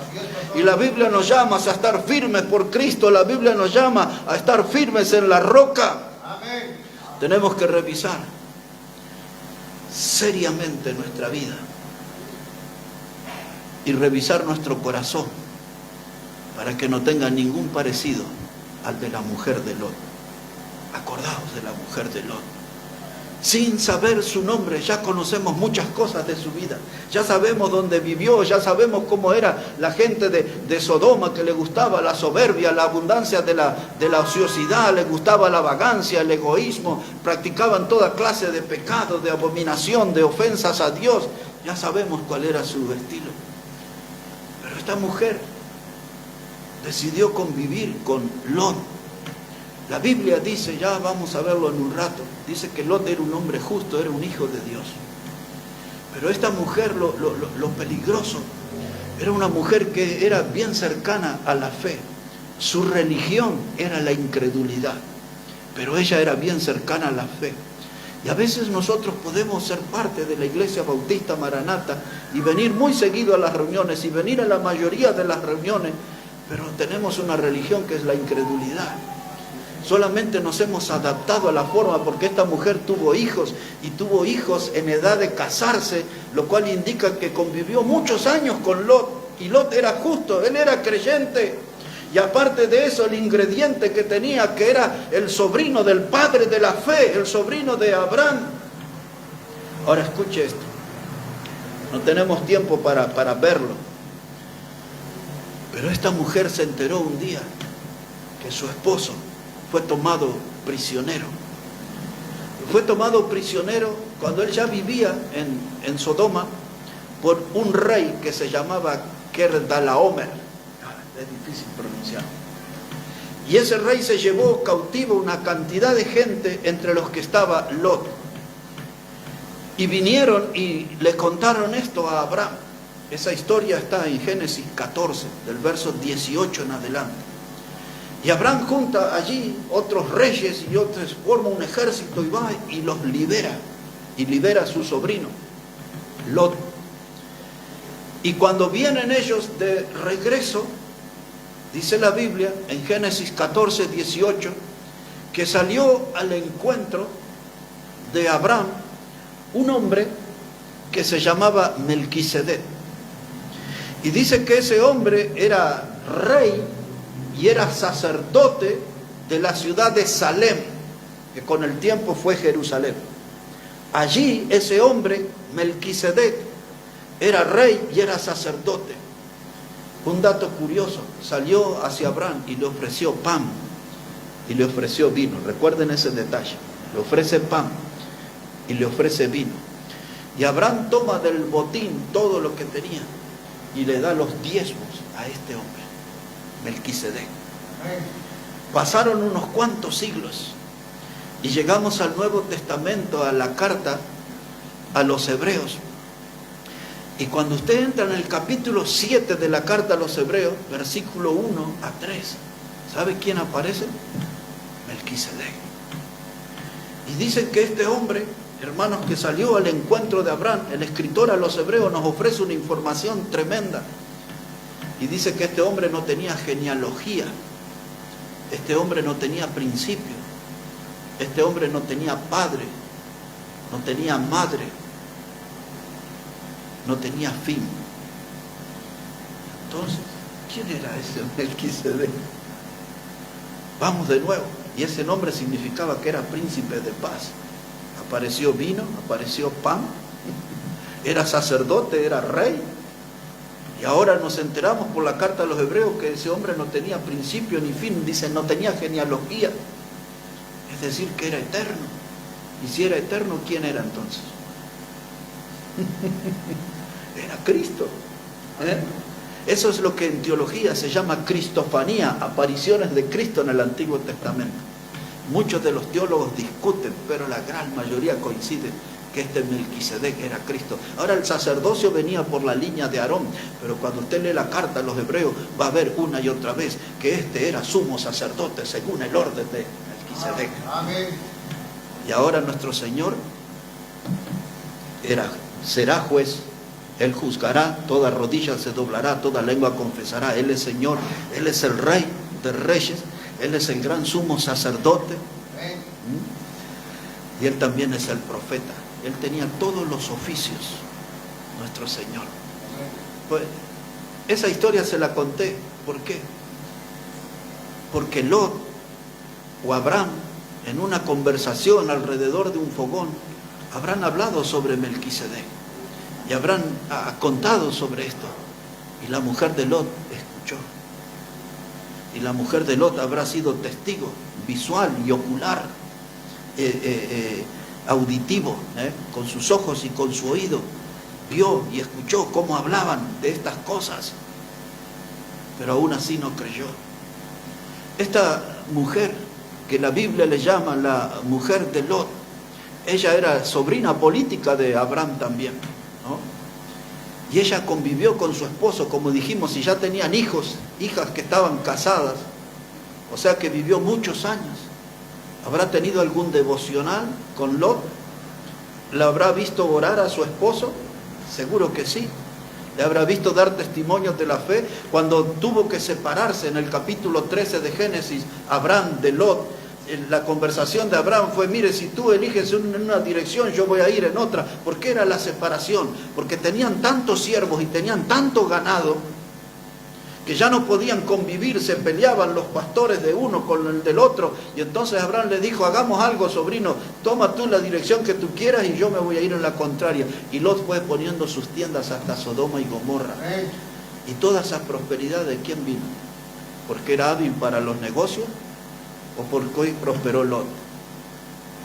Y la Biblia nos llama a estar firmes por Cristo. La Biblia nos llama a estar firmes en la roca. Tenemos que revisar seriamente nuestra vida y revisar nuestro corazón para que no tenga ningún parecido al de la mujer de Lot. Acordaos de la mujer de Lot. Sin saber su nombre, ya conocemos muchas cosas de su vida. Ya sabemos dónde vivió, ya sabemos cómo era la gente de Sodoma, que le gustaba la soberbia, la abundancia de la ociosidad, le gustaba la vagancia, el egoísmo, practicaban toda clase de pecados, de abominación, de ofensas a Dios. Ya sabemos cuál era su estilo. Pero esta mujer decidió convivir con Lot. La Biblia dice, ya vamos a verlo en un rato, dice que Lot era un hombre justo, era un hijo de Dios. Pero esta mujer, lo peligroso, era una mujer que era bien cercana a la fe. Su religión era la incredulidad, pero ella era bien cercana a la fe. Y a veces nosotros podemos ser parte de la Iglesia Bautista Maranata y venir muy seguido a las reuniones y venir a la mayoría de las reuniones, pero tenemos una religión que es la incredulidad. Solamente nos hemos adaptado a la forma, porque esta mujer tuvo hijos y tuvo hijos en edad de casarse, lo cual indica que convivió muchos años con Lot, y Lot era justo, él era creyente, y aparte de eso el ingrediente que tenía, que era el sobrino del padre de la fe, el sobrino de Abraham. Ahora escuche esto, no tenemos tiempo para verlo, pero esta mujer se enteró un día que su esposo fue tomado prisionero. Fue tomado prisionero cuando él ya vivía en Sodoma por un rey que se llamaba Kedorlaomer. Es difícil pronunciar. Y ese rey se llevó cautivo una cantidad de gente, entre los que estaba Lot. Y vinieron y le contaron esto a Abraham. Esa historia está en Génesis 14, del verso 18 en adelante. Y Abraham junta allí otros reyes y otros, forma un ejército y va y los libera. Y libera a su sobrino, Lot. Y cuando vienen ellos de regreso, dice la Biblia en Génesis 14, 18, que salió al encuentro de Abraham un hombre que se llamaba Melquisedec. Y dice que ese hombre era rey y era sacerdote de la ciudad de Salem, que con el tiempo fue Jerusalén. Allí ese hombre, Melquisedec, era rey y era sacerdote. Un dato curioso, salió hacia Abraham y le ofreció pan y le ofreció vino. Recuerden ese detalle, le ofrece pan y le ofrece vino. Y Abraham toma del botín todo lo que tenía y le da los diezmos a este hombre, Melquisedec. Pasaron unos cuantos siglos y llegamos al Nuevo Testamento, a la carta a los Hebreos. Y cuando usted entra en el capítulo 7 de la carta a los Hebreos, versículo 1 a 3, ¿sabe quién aparece? Melquisedec. Y dicen que este hombre, hermanos, que salió al encuentro de Abraham, el escritor a los hebreos nos ofrece una información tremenda. Y dice que este hombre no tenía genealogía, este hombre no tenía principio, este hombre no tenía padre, no tenía madre, no tenía fin. Entonces, ¿quién era ese Melquisedec? Vamos de nuevo. Y ese nombre significaba que era príncipe de paz. Apareció vino, apareció pan, era sacerdote, era rey. Y ahora nos enteramos por la carta a los hebreos que ese hombre no tenía principio ni fin. Dicen, no tenía genealogía. Es decir, que era eterno. Y si era eterno, ¿quién era entonces? Era Cristo. Eso es lo que en teología se llama cristofanía, apariciones de Cristo en el Antiguo Testamento. Muchos de los teólogos discuten, pero la gran mayoría coinciden que este Melquisedec era Cristo. Ahora el sacerdocio venía por la línea de Aarón, pero cuando usted lee la carta a los hebreos va a ver una y otra vez que este era sumo sacerdote según el orden de Melquisedec. Amén. Y ahora nuestro Señor será juez. Él juzgará, toda rodilla se doblará, toda lengua confesará. Él es Señor, Él es el Rey de reyes, Él es el gran sumo sacerdote. Y Él también es el profeta. Él tenía todos los oficios, nuestro Señor. Pues esa historia se la conté. ¿Por qué? Porque Lot o Abraham, en una conversación alrededor de un fogón, habrán hablado sobre Melquisedec. Y habrán contado sobre esto. Y la mujer de Lot escuchó. Y la mujer de Lot habrá sido testigo visual y ocular, auditivo, con sus ojos y con su oído. Vio y escuchó cómo hablaban de estas cosas. Pero aún así no creyó. Esta mujer, que la Biblia le llama la mujer de Lot, ella era sobrina política de Abraham también. Y ella convivió con su esposo, como dijimos, y ya tenían hijos, hijas que estaban casadas, o sea que vivió muchos años. ¿Habrá tenido algún devocional con Lot? ¿Le habrá visto orar a su esposo? Seguro que sí. ¿Le habrá visto dar testimonios de la fe? Cuando tuvo que separarse en el capítulo 13 de Génesis, Abraham de Lot, la conversación de Abraham fue, mire, si tú eliges en una dirección, yo voy a ir en otra. ¿Por qué era la separación? Porque tenían tantos siervos y tenían tanto ganado que ya no podían convivir, se peleaban los pastores de uno con el del otro. Y entonces Abraham le dijo, hagamos algo, sobrino, toma tú la dirección que tú quieras y yo me voy a ir en la contraria. Y Lot fue poniendo sus tiendas hasta Sodoma y Gomorra. Y toda esa prosperidad, ¿de quién vino? ¿Porque era hábil para los negocios? ¿O porque hoy prosperó Lot?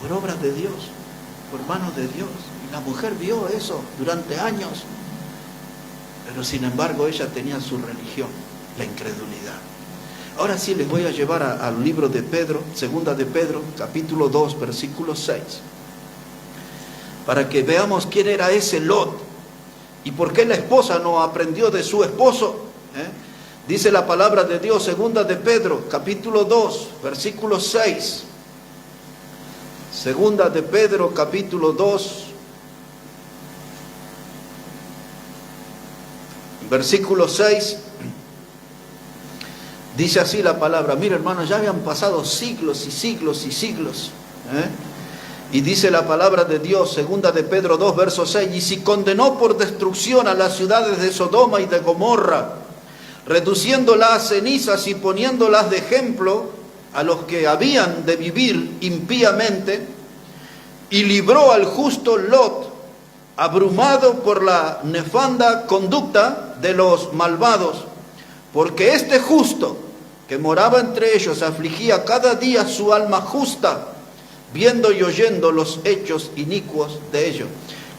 Por obras de Dios, por manos de Dios. Y la mujer vio eso durante años. Pero sin embargo ella tenía su religión, la incredulidad. Ahora sí les voy a llevar al libro de Pedro, segunda de Pedro, capítulo 2, versículo 6. Para que veamos quién era ese Lot y por qué la esposa no aprendió de su esposo. Dice la palabra de Dios, segunda de Pedro, capítulo 2, versículo 6. Segunda de Pedro, capítulo 2, versículo 6. Dice así la palabra. Mira, hermanos, ya habían pasado siglos y siglos y siglos. Y dice la palabra de Dios, segunda de Pedro 2, verso 6. Y si condenó por destrucción a las ciudades de Sodoma y de Gomorra, reduciéndolas a cenizas y poniéndolas de ejemplo a los que habían de vivir impíamente, y libró al justo Lot, abrumado por la nefanda conducta de los malvados, porque este justo que moraba entre ellos afligía cada día su alma justa, viendo y oyendo los hechos inicuos de ellos.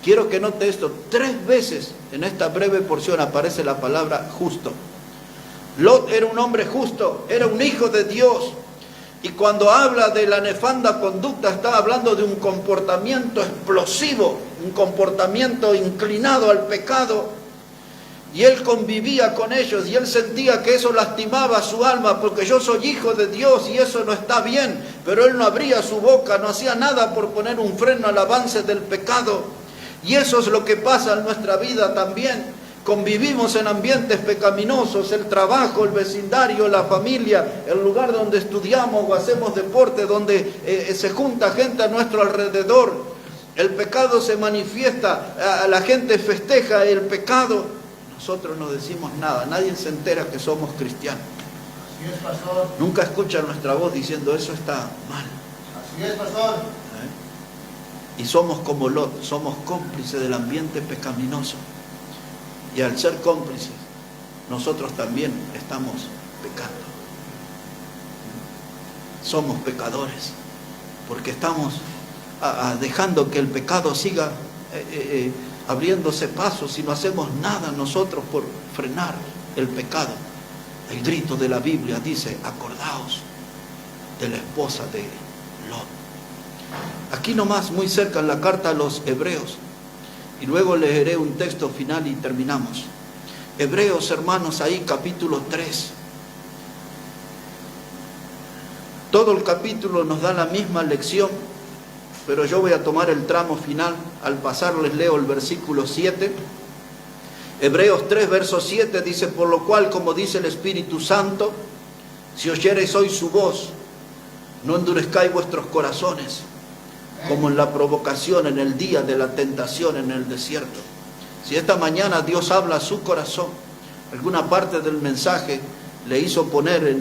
Quiero que note esto, 3 veces en esta breve porción aparece la palabra justo. Lot era un hombre justo, era un hijo de Dios. Y cuando habla de la nefanda conducta, está hablando de un comportamiento explosivo, un comportamiento inclinado al pecado. Y él convivía con ellos y él sentía que eso lastimaba su alma, porque yo soy hijo de Dios y eso no está bien. Pero él no abría su boca, no hacía nada por poner un freno al avance del pecado. Y eso es lo que pasa en nuestra vida también. Convivimos en ambientes pecaminosos, el trabajo, el vecindario, la familia, el lugar donde estudiamos o hacemos deporte, donde se junta gente a nuestro alrededor. El pecado se manifiesta, la gente festeja el pecado. Nosotros no decimos nada, nadie se entera que somos cristianos. Así es, pastor. Nunca escuchan nuestra voz diciendo eso está mal. Así es, pastor. Y somos como Lot, somos cómplices del ambiente pecaminoso. Y al ser cómplices, nosotros también estamos pecando. Somos pecadores, porque estamos dejando que el pecado siga abriéndose pasos y no hacemos nada nosotros por frenar el pecado. El grito de la Biblia dice: acordaos de la esposa de Lot. Aquí nomás, muy cerca en la carta a los Hebreos, y luego leeré un texto final y terminamos. Hebreos, hermanos, ahí capítulo 3. Todo el capítulo nos da la misma lección, pero yo voy a tomar el tramo final. Al pasar les leo el versículo 7. Hebreos 3, verso 7 dice: por lo cual, como dice el Espíritu Santo, si oyereis hoy su voz, no endurezcáis vuestros corazones, como en la provocación, en el día de la tentación en el desierto. Si esta mañana Dios habla a su corazón, alguna parte del mensaje le hizo poner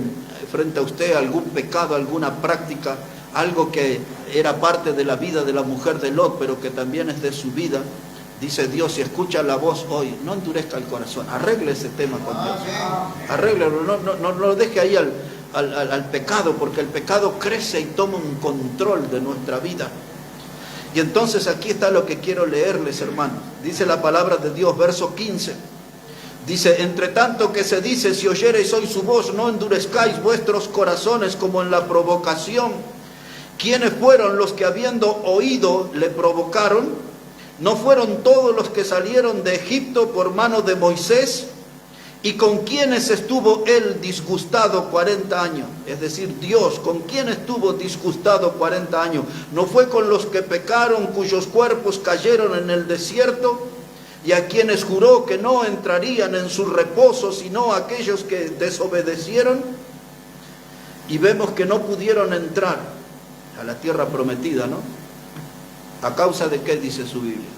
frente a usted algún pecado, alguna práctica, algo que era parte de la vida de la mujer de Lot, pero que también es de su vida, dice Dios: si escucha la voz hoy, no endurezca el corazón, arregle ese tema con Dios, arréglelo, no lo deje ahí al pecado, porque el pecado crece y toma un control de nuestra vida. Y entonces aquí está lo que quiero leerles, hermanos. Dice la palabra de Dios, verso 15. Dice: entre tanto que se dice, si oyereis hoy su voz, no endurezcáis vuestros corazones como en la provocación. ¿Quiénes fueron los que habiendo oído le provocaron? ¿No fueron todos los que salieron de Egipto por mano de Moisés? ¿Y con quiénes estuvo él disgustado 40 años? Es decir, Dios, ¿con quién estuvo disgustado 40 años? ¿No fue con los que pecaron, cuyos cuerpos cayeron en el desierto? Y a quienes juró que no entrarían en su reposo, sino aquellos que desobedecieron. Y vemos que no pudieron entrar a la tierra prometida, ¿no? ¿A causa de qué dice su Biblia?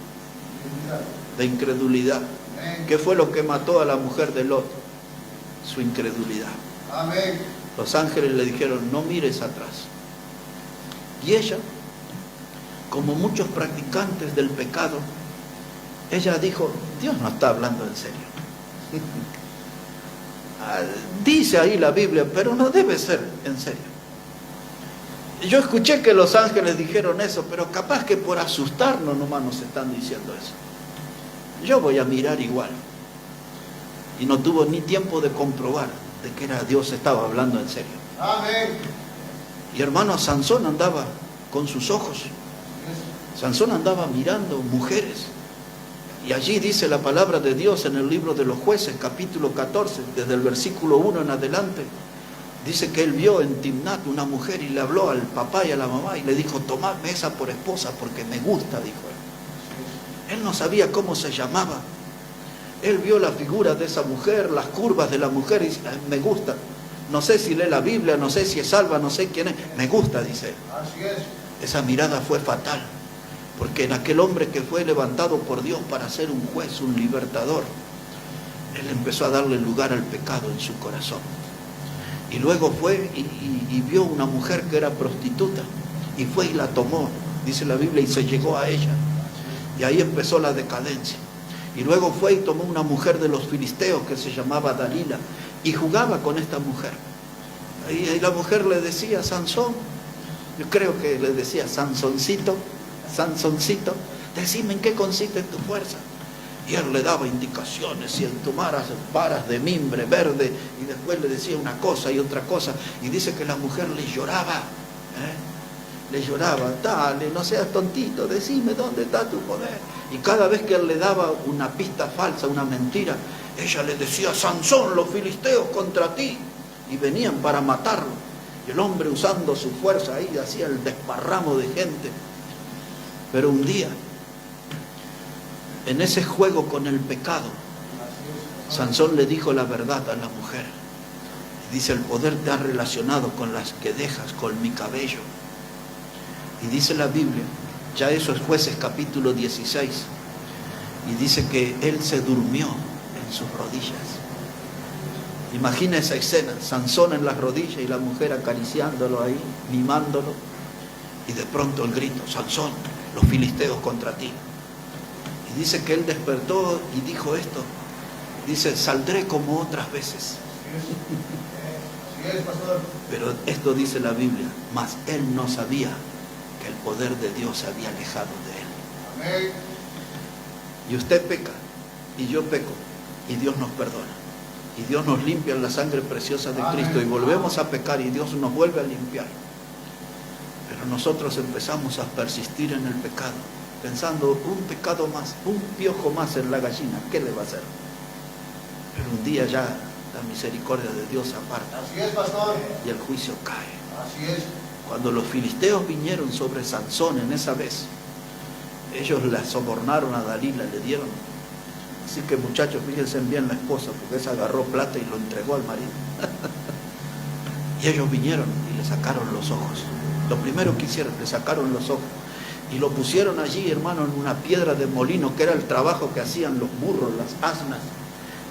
De incredulidad. ¿Qué fue lo que mató a la mujer de Lot? Su incredulidad. Amén. Los ángeles le dijeron: no mires atrás. Y ella, como muchos practicantes del pecado, ella dijo: Dios no está hablando en serio. Dice ahí la Biblia, pero no debe ser en serio. Yo escuché que los ángeles dijeron eso, pero capaz que por asustarnos nomás nos están diciendo eso. Yo voy a mirar igual. Y no tuvo ni tiempo de comprobar de que Dios estaba hablando en serio. Amén. Y hermano, Sansón andaba con sus ojos. Sansón andaba mirando mujeres. Y allí dice la palabra de Dios en el libro de los Jueces, capítulo 14, desde el versículo 1 en adelante. Dice que él vio en Timnat una mujer y le habló al papá y a la mamá y le dijo: tomadme esa por esposa porque me gusta, dijo él. Él no sabía cómo se llamaba. Él vio la figura de esa mujer, las curvas de la mujer y dice: me gusta. No sé si lee la Biblia, no sé si es salva, no sé quién es. Me gusta, dice él. Así es. Esa mirada fue fatal, porque en aquel hombre que fue levantado por Dios para ser un juez, un libertador, él empezó a darle lugar al pecado en su corazón. Y luego fue y vio una mujer que era prostituta, y fue y la tomó, dice la Biblia, y se llegó a ella. Y ahí empezó la decadencia. Y luego fue y tomó una mujer de los filisteos que se llamaba Dalila, y jugaba con esta mujer. Y la mujer le decía: Sansón, yo creo que le decía: Sansoncito, Sansoncito, decime en qué consiste tu fuerza. Y él le daba indicaciones: si tomaras varas de mimbre verde, y después le decía una cosa y otra cosa. Y dice que la mujer le lloraba, le lloraba: dale, no seas tontito, decime dónde está tu poder. Y cada vez que él le daba una pista falsa, una mentira, ella le decía: Sansón, los filisteos contra ti. Y venían para matarlo. Y el hombre, usando su fuerza ahí, hacía el desparramo de gente. Pero un día, en ese juego con el pecado, Sansón le dijo la verdad a la mujer. Dice: el poder te ha relacionado con las que dejas, con mi cabello. Y dice la Biblia, ya eso es Jueces capítulo 16, y dice que él se durmió en sus rodillas. Imagina esa escena: Sansón en las rodillas y la mujer acariciándolo ahí, mimándolo, y de pronto el grito: Sansón, los filisteos contra ti. Y dice que él despertó y dijo esto, dice: saldré como otras veces. Así es, pastor. Pero esto dice la Biblia: mas él no sabía que el poder de Dios se había alejado de él. Amén. Y usted peca, y yo peco, y Dios nos perdona. Y Dios nos limpia en la sangre preciosa de Cristo, y volvemos a pecar y Dios nos vuelve a limpiar. Pero nosotros empezamos a persistir en el pecado, pensando: un pecado más, un piojo más en la gallina, ¿qué le va a hacer? Pero un día ya la misericordia de Dios se aparta. Así es, pastor. Y el juicio cae. Así es. Cuando los filisteos vinieron sobre Sansón en esa vez, ellos la sobornaron a Dalila, le dieron. Así que, muchachos, fíjense bien la esposa, porque esa agarró plata y lo entregó al marido. Y ellos vinieron y le sacaron los ojos. Lo primero que hicieron, le sacaron los ojos. Y lo pusieron allí, hermano, en una piedra de molino, que era el trabajo que hacían los burros, las asnas.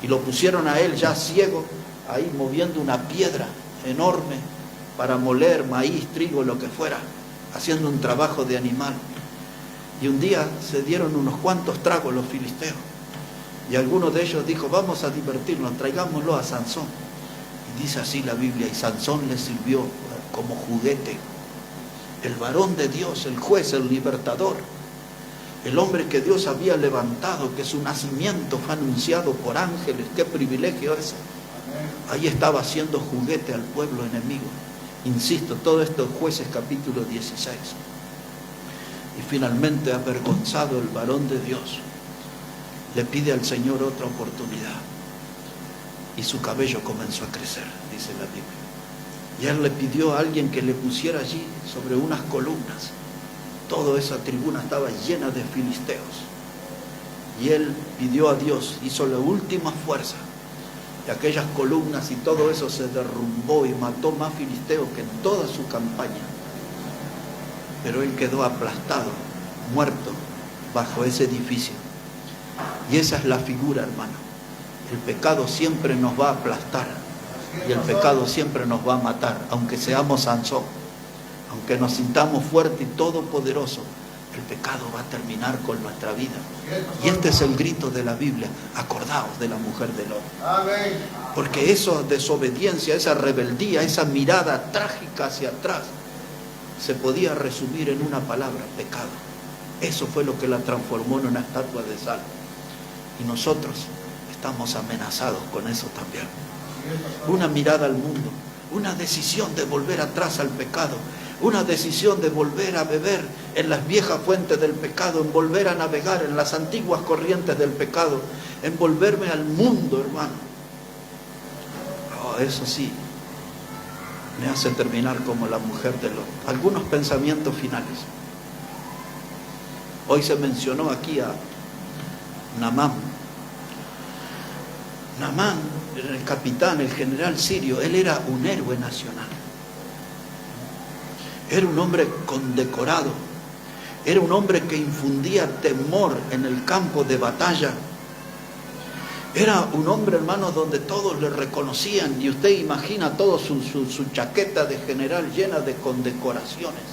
Y lo pusieron a él ya ciego, ahí moviendo una piedra enorme para moler maíz, trigo, lo que fuera, haciendo un trabajo de animal. Y un día se dieron unos cuantos tragos los filisteos. Y alguno de ellos dijo: vamos a divertirnos, traigámoslo a Sansón. Y dice así la Biblia: y Sansón le sirvió como juguete. El varón de Dios, el juez, el libertador, el hombre que Dios había levantado, que su nacimiento fue anunciado por ángeles. ¡Qué privilegio ese! Ahí estaba haciendo juguete al pueblo enemigo. Insisto, todo esto es Jueces capítulo 16. Y finalmente, avergonzado, el varón de Dios le pide al Señor otra oportunidad. Y su cabello comenzó a crecer, dice la Biblia. Y él le pidió a alguien que le pusiera allí sobre unas columnas. Toda esa tribuna estaba llena de filisteos. Y él pidió a Dios, hizo la última fuerza. Y aquellas columnas y todo eso se derrumbó y mató más filisteos que en toda su campaña. Pero él quedó aplastado, muerto, bajo ese edificio. Y esa es la figura, hermano. El pecado siempre nos va a aplastar. Y el pecado siempre nos va a matar, aunque seamos Sansón. Aunque nos sintamos fuertes y todopoderosos, el pecado va a terminar con nuestra vida. Y este es el grito de la Biblia: acordaos de la mujer de Lot. Amén. Porque esa desobediencia, esa rebeldía, esa mirada trágica hacia atrás, se podía resumir en una palabra: pecado. Eso fue lo que la transformó en una estatua de sal. Y nosotros estamos amenazados con eso también. Una mirada al mundo, una decisión de volver atrás al pecado, una decisión de volver a beber en las viejas fuentes del pecado, en volver a navegar en las antiguas corrientes del pecado, en volverme al mundo, hermano. Oh, eso sí, me hace terminar como la mujer de Lot. Algunos pensamientos finales. Hoy se mencionó aquí a Naamán. Naamán, el capitán, el general sirio, él era un héroe nacional. Era un hombre condecorado. Era un hombre que infundía temor en el campo de batalla. Era un hombre, hermanos, donde todos le reconocían. Y usted imagina todo su chaqueta de general llena de condecoraciones.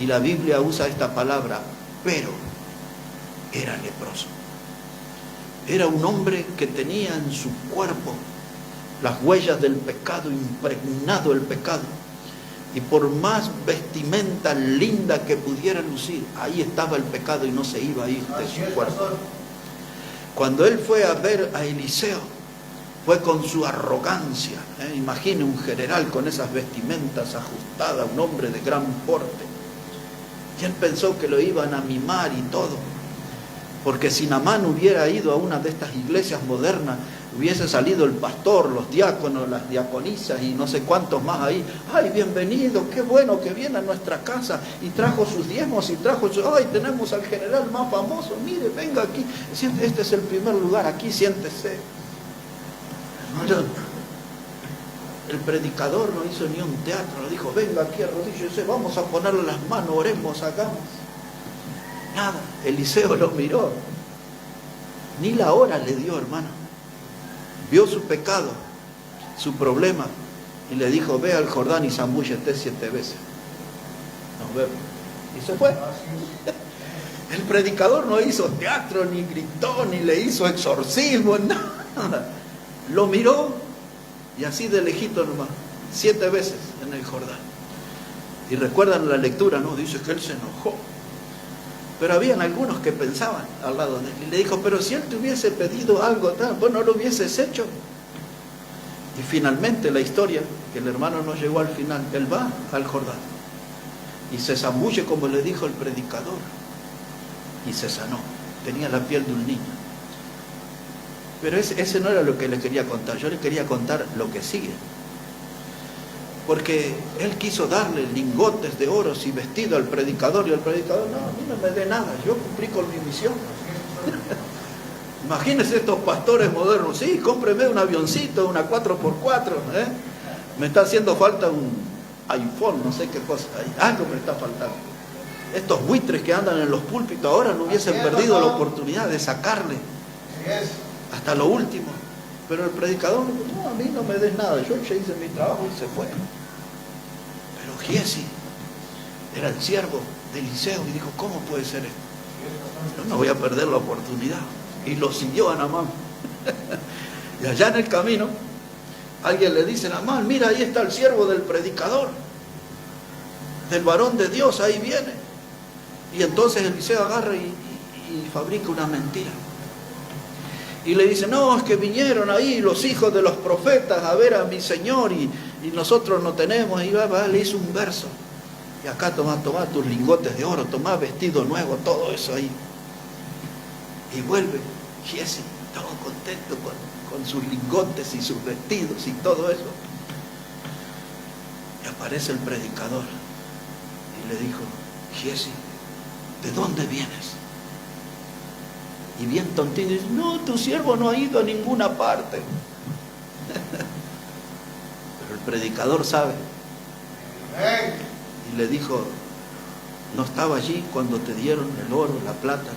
Y la Biblia usa esta palabra: pero era leproso. Era un hombre que tenía en su cuerpo las huellas del pecado, impregnado el pecado. Y por más vestimenta linda que pudiera lucir, ahí estaba el pecado y no se iba a ir de su cuerpo. Cuando él fue a ver a Eliseo, fue con su arrogancia. Imagine un general con esas vestimentas ajustadas, un hombre de gran porte. Y él pensó que lo iban a mimar y todo. Porque si Naamán hubiera ido a una de estas iglesias modernas, hubiese salido el pastor, los diáconos, las diaconisas y no sé cuántos más ahí. ¡Ay, bienvenido! ¡Qué bueno que viene a nuestra casa! Y trajo sus diezmos y trajo su... ¡Ay, tenemos al general más famoso! Mire, venga aquí. Este es el primer lugar, aquí siéntese. Hermano, el predicador no hizo ni un teatro, no dijo, venga aquí, arrodíllese, vamos a ponerle las manos, oremos, hagamos. Nada, Eliseo lo miró, ni la hora le dio, hermano. Vio su pecado, su problema, y le dijo, ve al Jordán y zambúllete 7 veces. Nos vemos. Y se fue. El predicador no hizo teatro, ni gritó, ni le hizo exorcismo, nada. Lo miró y así de lejito nomás, 7 veces en el Jordán. Y recuerdan la lectura, ¿no? Dice que él se enojó. Pero habían algunos que pensaban al lado de él. Y le dijo, pero si él te hubiese pedido algo tal, vos no lo hubieses hecho. Y finalmente la historia, que el hermano no llegó al final, él va al Jordán. Y se zambulle como le dijo el predicador. Y se sanó. Tenía la piel de un niño. Pero ese no era lo que le quería contar. Yo le quería contar lo que sigue. Porque él quiso darle lingotes de oro y vestido al predicador, y el predicador, no, a mí no me dé nada, yo cumplí con mi misión. Imagínense estos pastores modernos, sí, cómpreme un avioncito, una 4x4, me está haciendo falta un iPhone, no sé qué cosa, algo me está faltando. Estos buitres que andan en los púlpitos ahora no hubiesen perdido la oportunidad de sacarle hasta lo último. Pero el predicador, no, a mí no me des nada, yo ya hice mi trabajo y se fue. Pero Giesi era el siervo de Eliseo y dijo, ¿cómo puede ser esto? Yo no voy a perder la oportunidad. Y lo siguió a Naamán. Y allá en el camino, alguien le dice a Naamán, mira, ahí está el siervo del predicador, del varón de Dios, ahí viene. Y entonces Eliseo agarra y fabrica una mentira. Y le dice, no, es que vinieron ahí los hijos de los profetas a ver a mi Señor y nosotros no tenemos. Y le hizo un verso. Y acá tomá tus lingotes de oro, tomá vestido nuevo, todo eso ahí. Y vuelve Giesi, todo contento con sus lingotes y sus vestidos y todo eso. Y aparece el predicador y le dijo, Giesi, ¿de dónde vienes? Y bien tontito dice, no, tu siervo no ha ido a ninguna parte. Pero el predicador sabe. Y le dijo, no estaba allí cuando te dieron el oro, la plata,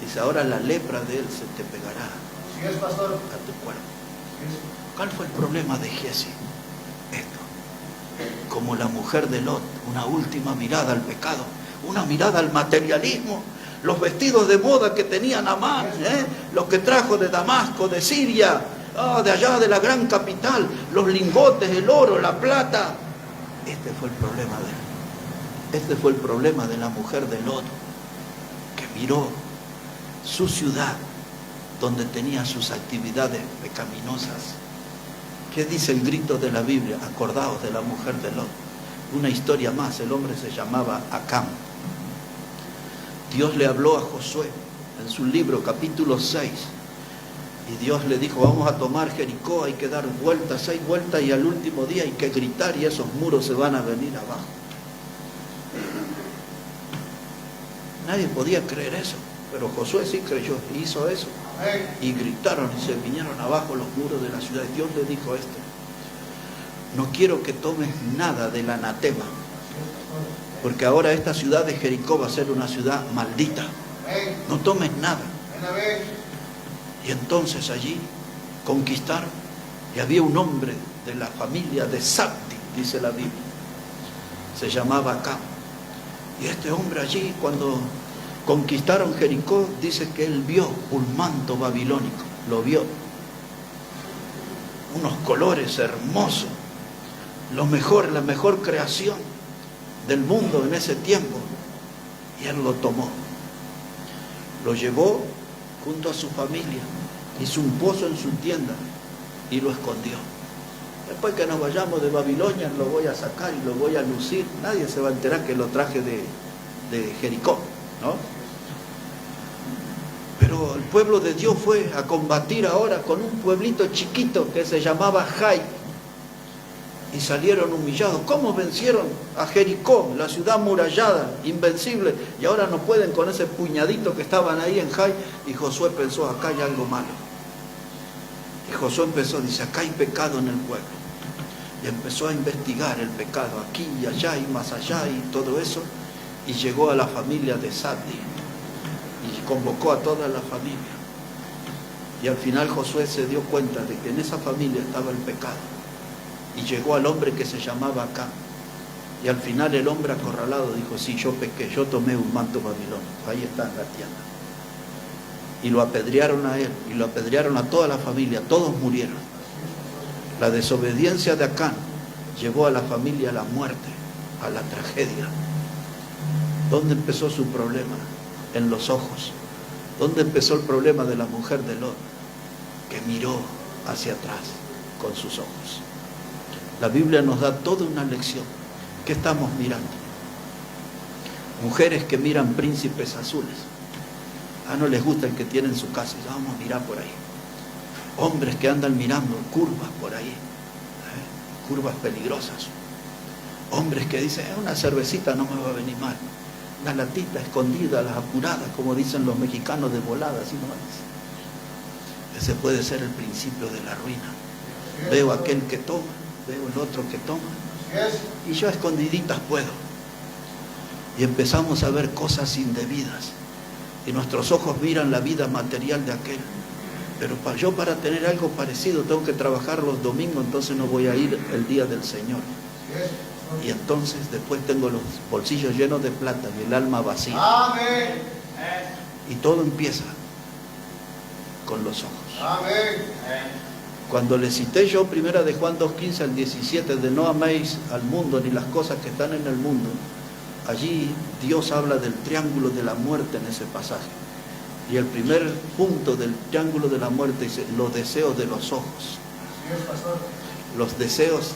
Dice, ahora la lepra de él se te pegará a tu cuerpo. ¿Cuál fue el problema de Giesi? Esto. Como la mujer de Lot, una última mirada al pecado, una mirada al materialismo. Los vestidos de moda que tenía Naamán, los que trajo de Damasco, de Siria, de allá de la gran capital, los lingotes, el oro, la plata. Este fue el problema de él. Este fue el problema de la mujer de Lot, que miró su ciudad donde tenía sus actividades pecaminosas. ¿Qué dice el grito de la Biblia? Acordaos de la mujer de Lot. Una historia más, el hombre se llamaba Acán. Dios le habló a Josué en su libro, capítulo 6, y Dios le dijo, vamos a tomar Jericó, hay que dar vueltas, 6 vueltas, y al último día hay que gritar y esos muros se van a venir abajo. Nadie podía creer eso, pero Josué sí creyó, y hizo eso, y gritaron y se vinieron abajo los muros de la ciudad. Y Dios le dijo esto, no quiero que tomes nada del anatema, porque ahora esta ciudad de Jericó va a ser una ciudad maldita. No tomes nada. Y entonces allí conquistaron. Y había un hombre de la familia de Sabdi, dice la Biblia. Se llamaba Acán. Y este hombre allí, cuando conquistaron Jericó, dice que él vio un manto babilónico. Lo vio. Unos colores hermosos. La mejor creación del mundo en ese tiempo, y él lo tomó, lo llevó junto a su familia, hizo un pozo en su tienda y lo escondió. Después que nos vayamos de Babilonia lo voy a sacar y lo voy a lucir, nadie se va a enterar que lo traje de Jericó, ¿no? Pero el pueblo de Dios fue a combatir ahora con un pueblito chiquito que se llamaba Jai. Y salieron humillados. ¿Cómo vencieron a Jericó, la ciudad murallada, invencible? Y ahora no pueden con ese puñadito que estaban ahí en Jai. Y Josué pensó, acá hay algo malo. Y Josué empezó, dice, acá hay pecado en el pueblo. Y empezó a investigar el pecado aquí y allá y más allá y todo eso. Y llegó a la familia de Sabdi. Y convocó a toda la familia. Y al final Josué se dio cuenta de que en esa familia estaba el pecado. Y llegó al hombre que se llamaba Acán. Y al final el hombre acorralado dijo, sí, yo pequé, yo tomé un manto babilónico. Ahí está en la tienda. Y lo apedrearon a él, y lo apedrearon a toda la familia, todos murieron. La desobediencia de Acán llevó a la familia a la muerte, a la tragedia. ¿Dónde empezó su problema? En los ojos. ¿Dónde empezó el problema de la mujer de Lot? Que miró hacia atrás con sus ojos. La Biblia nos da toda una lección. ¿Qué estamos mirando? Mujeres que miran príncipes azules. No les gusta el que tiene en su casa. Y vamos a mirar por ahí. Hombres que andan mirando curvas por ahí. Curvas peligrosas. Hombres que dicen, una cervecita no me va a venir mal. Una latita escondida, las apuradas, como dicen los mexicanos, de volada. Así nomás. Ese puede ser el principio de la ruina. Veo aquel que toma. Veo el otro que toma y yo a escondiditas puedo, y empezamos a ver cosas indebidas y nuestros ojos miran la vida material de aquel, pero yo para tener algo parecido tengo que trabajar los domingos, entonces no voy a ir el día del Señor, y entonces después tengo los bolsillos llenos de plata y el alma vacía. Amén. Y todo empieza con los ojos. Amén. Cuando le cité yo, 1 de Juan 2:15 al 17, de no améis al mundo ni las cosas que están en el mundo, allí Dios habla del triángulo de la muerte en ese pasaje. Y el primer punto del triángulo de la muerte dice, los deseos de los ojos. Los deseos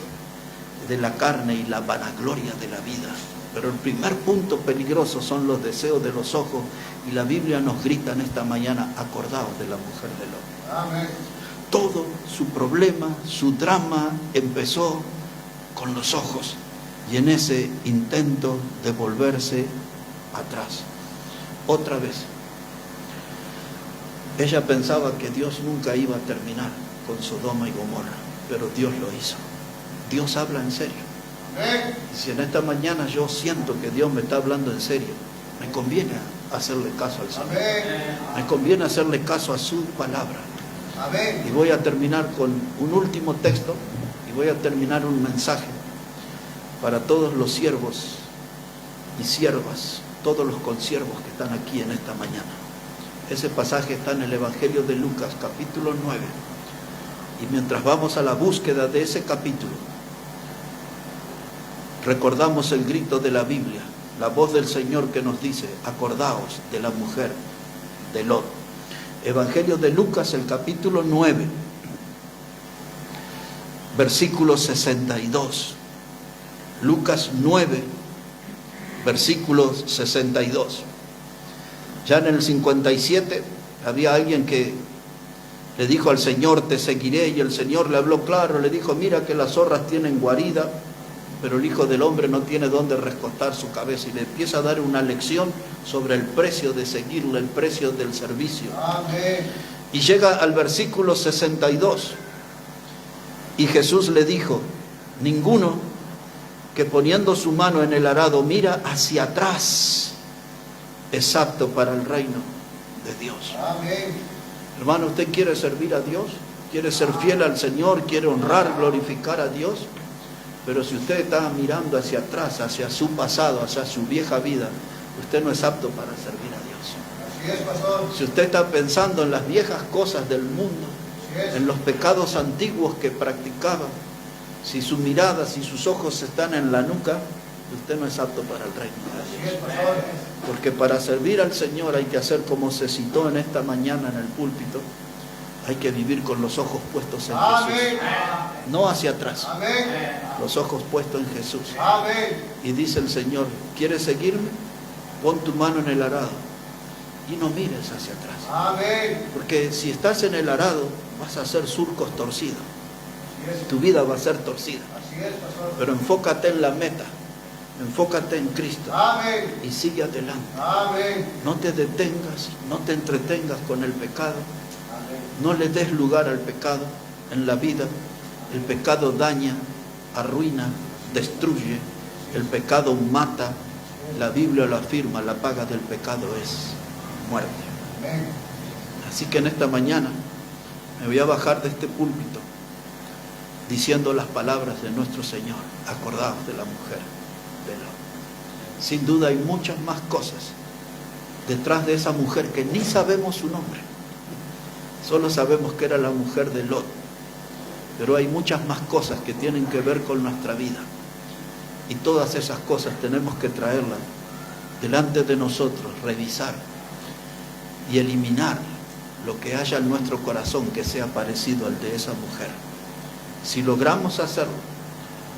de la carne y la vanagloria de la vida. Pero el primer punto peligroso son los deseos de los ojos. Y la Biblia nos grita en esta mañana, acordaos de la mujer de Lot. Amén. Todo su problema, su drama empezó con los ojos y en ese intento de volverse atrás. Otra vez. Ella pensaba que Dios nunca iba a terminar con Sodoma y Gomorra, pero Dios lo hizo. Dios habla en serio. Y si en esta mañana yo siento que Dios me está hablando en serio, me conviene hacerle caso al Señor. Me conviene hacerle caso a su palabra. Y voy a terminar con un último texto y voy a terminar un mensaje para todos los siervos y siervas, todos los consiervos que están aquí en esta mañana. Ese pasaje está en el Evangelio de Lucas, capítulo 9. Y mientras vamos a la búsqueda de ese capítulo, recordamos el grito de la Biblia, la voz del Señor que nos dice, acordaos de la mujer de Lot. Evangelio de Lucas, el capítulo 9, versículo 62. Lucas 9, versículo 62. Ya en el 57 había alguien que le dijo al Señor, te seguiré, y el Señor le habló claro, le dijo, mira que las zorras tienen guarida, pero el Hijo del Hombre no tiene dónde recostar su cabeza, y le empieza a dar una lección sobre el precio de seguirle, el precio del servicio. Amén. Y llega al versículo 62, y Jesús le dijo, ninguno que poniendo su mano en el arado mira hacia atrás es apto para el reino de Dios. Amén. Hermano, ¿usted quiere servir a Dios? ¿Quiere ser fiel al Señor? ¿Quiere honrar, glorificar a Dios? Pero si usted está mirando hacia atrás, hacia su pasado, hacia su vieja vida, usted no es apto para servir a Dios. Así es, pastor. Si usted está pensando en las viejas cosas del mundo, en los pecados antiguos que practicaba, si su mirada, si sus ojos están en la nuca, usted no es apto para el reino. Así es, pastor. Porque para servir al Señor hay que hacer como se citó en esta mañana en el púlpito, hay que vivir con los ojos puestos en Jesús. No hacia atrás. Los ojos puestos en Jesús. Y dice el Señor, ¿quieres seguirme? Pon tu mano en el arado y no mires hacia atrás. Amén. Porque si estás en el arado, vas a hacer surcos torcidos. Así es. Tu vida va a ser torcida. Así es, pastor. Pero enfócate en la meta. Enfócate en Cristo. Amén. Y sigue adelante. Amén. No te detengas, no te entretengas con el pecado. Amén. No le des lugar al pecado en la vida. El pecado daña, arruina, destruye. El pecado mata. La Biblia lo afirma, la paga del pecado es muerte. Amén. Así que en esta mañana me voy a bajar de este púlpito diciendo las palabras de nuestro Señor. Acordaos de la mujer de Lot. Sin duda hay muchas más cosas detrás de esa mujer que ni sabemos su nombre. Solo sabemos que era la mujer de Lot. Pero hay muchas más cosas que tienen que ver con nuestra vida. Y todas esas cosas tenemos que traerlas delante de nosotros, revisar y eliminar lo que haya en nuestro corazón que sea parecido al de esa mujer. Si logramos hacerlo,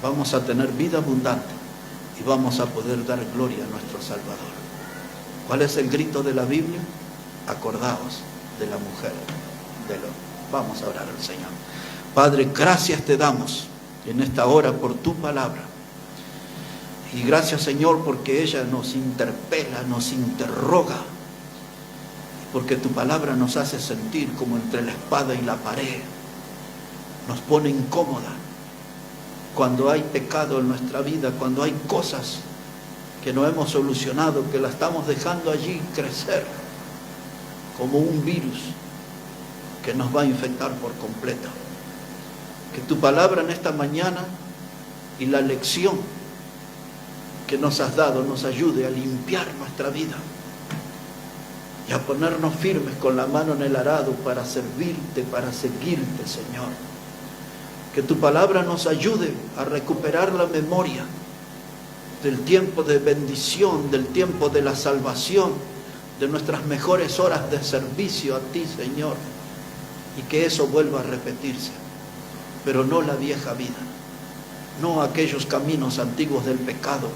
vamos a tener vida abundante y vamos a poder dar gloria a nuestro Salvador. ¿Cuál es el grito de la Biblia? Acordaos de la mujer de Lot. Vamos a orar al Señor. Padre, gracias te damos en esta hora por tu palabra. Y gracias, Señor, porque ella nos interpela, nos interroga. Porque tu palabra nos hace sentir como entre la espada y la pared. Nos pone incómoda cuando hay pecado en nuestra vida, cuando hay cosas que no hemos solucionado, que la estamos dejando allí crecer como un virus que nos va a infectar por completo. Que tu palabra en esta mañana y la lección que nos has dado nos ayude a limpiar nuestra vida y a ponernos firmes con la mano en el arado para servirte, para seguirte, Señor. Que tu palabra nos ayude a recuperar la memoria del tiempo de bendición, del tiempo de la salvación, de nuestras mejores horas de servicio a ti, Señor, y que eso vuelva a repetirse, pero no la vieja vida, no aquellos caminos antiguos del pecado.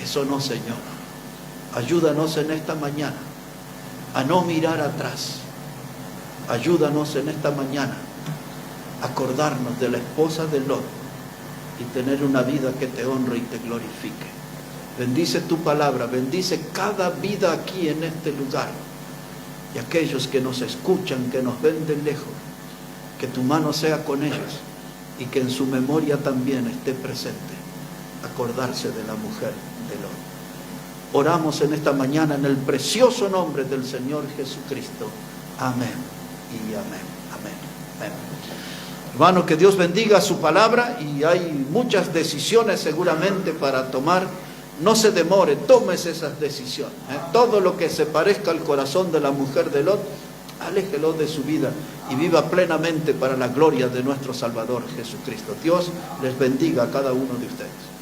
Eso no, Señor. Ayúdanos en esta mañana a no mirar atrás. Ayúdanos en esta mañana a acordarnos de la esposa de Lot y tener una vida que te honre y te glorifique. Bendice tu palabra, bendice cada vida aquí en este lugar y aquellos que nos escuchan, que nos ven de lejos, que tu mano sea con ellos y que en su memoria también esté presente acordarse de la mujer de Lot. Oramos en esta mañana en el precioso nombre del Señor Jesucristo. Amén y amén. Amén. Amén. Hermano, que Dios bendiga su palabra y hay muchas decisiones seguramente para tomar. No se demore, tomes esas decisiones. Todo lo que se parezca al corazón de la mujer de Lot, aléjelo de su vida y viva plenamente para la gloria de nuestro Salvador Jesucristo. Dios les bendiga a cada uno de ustedes.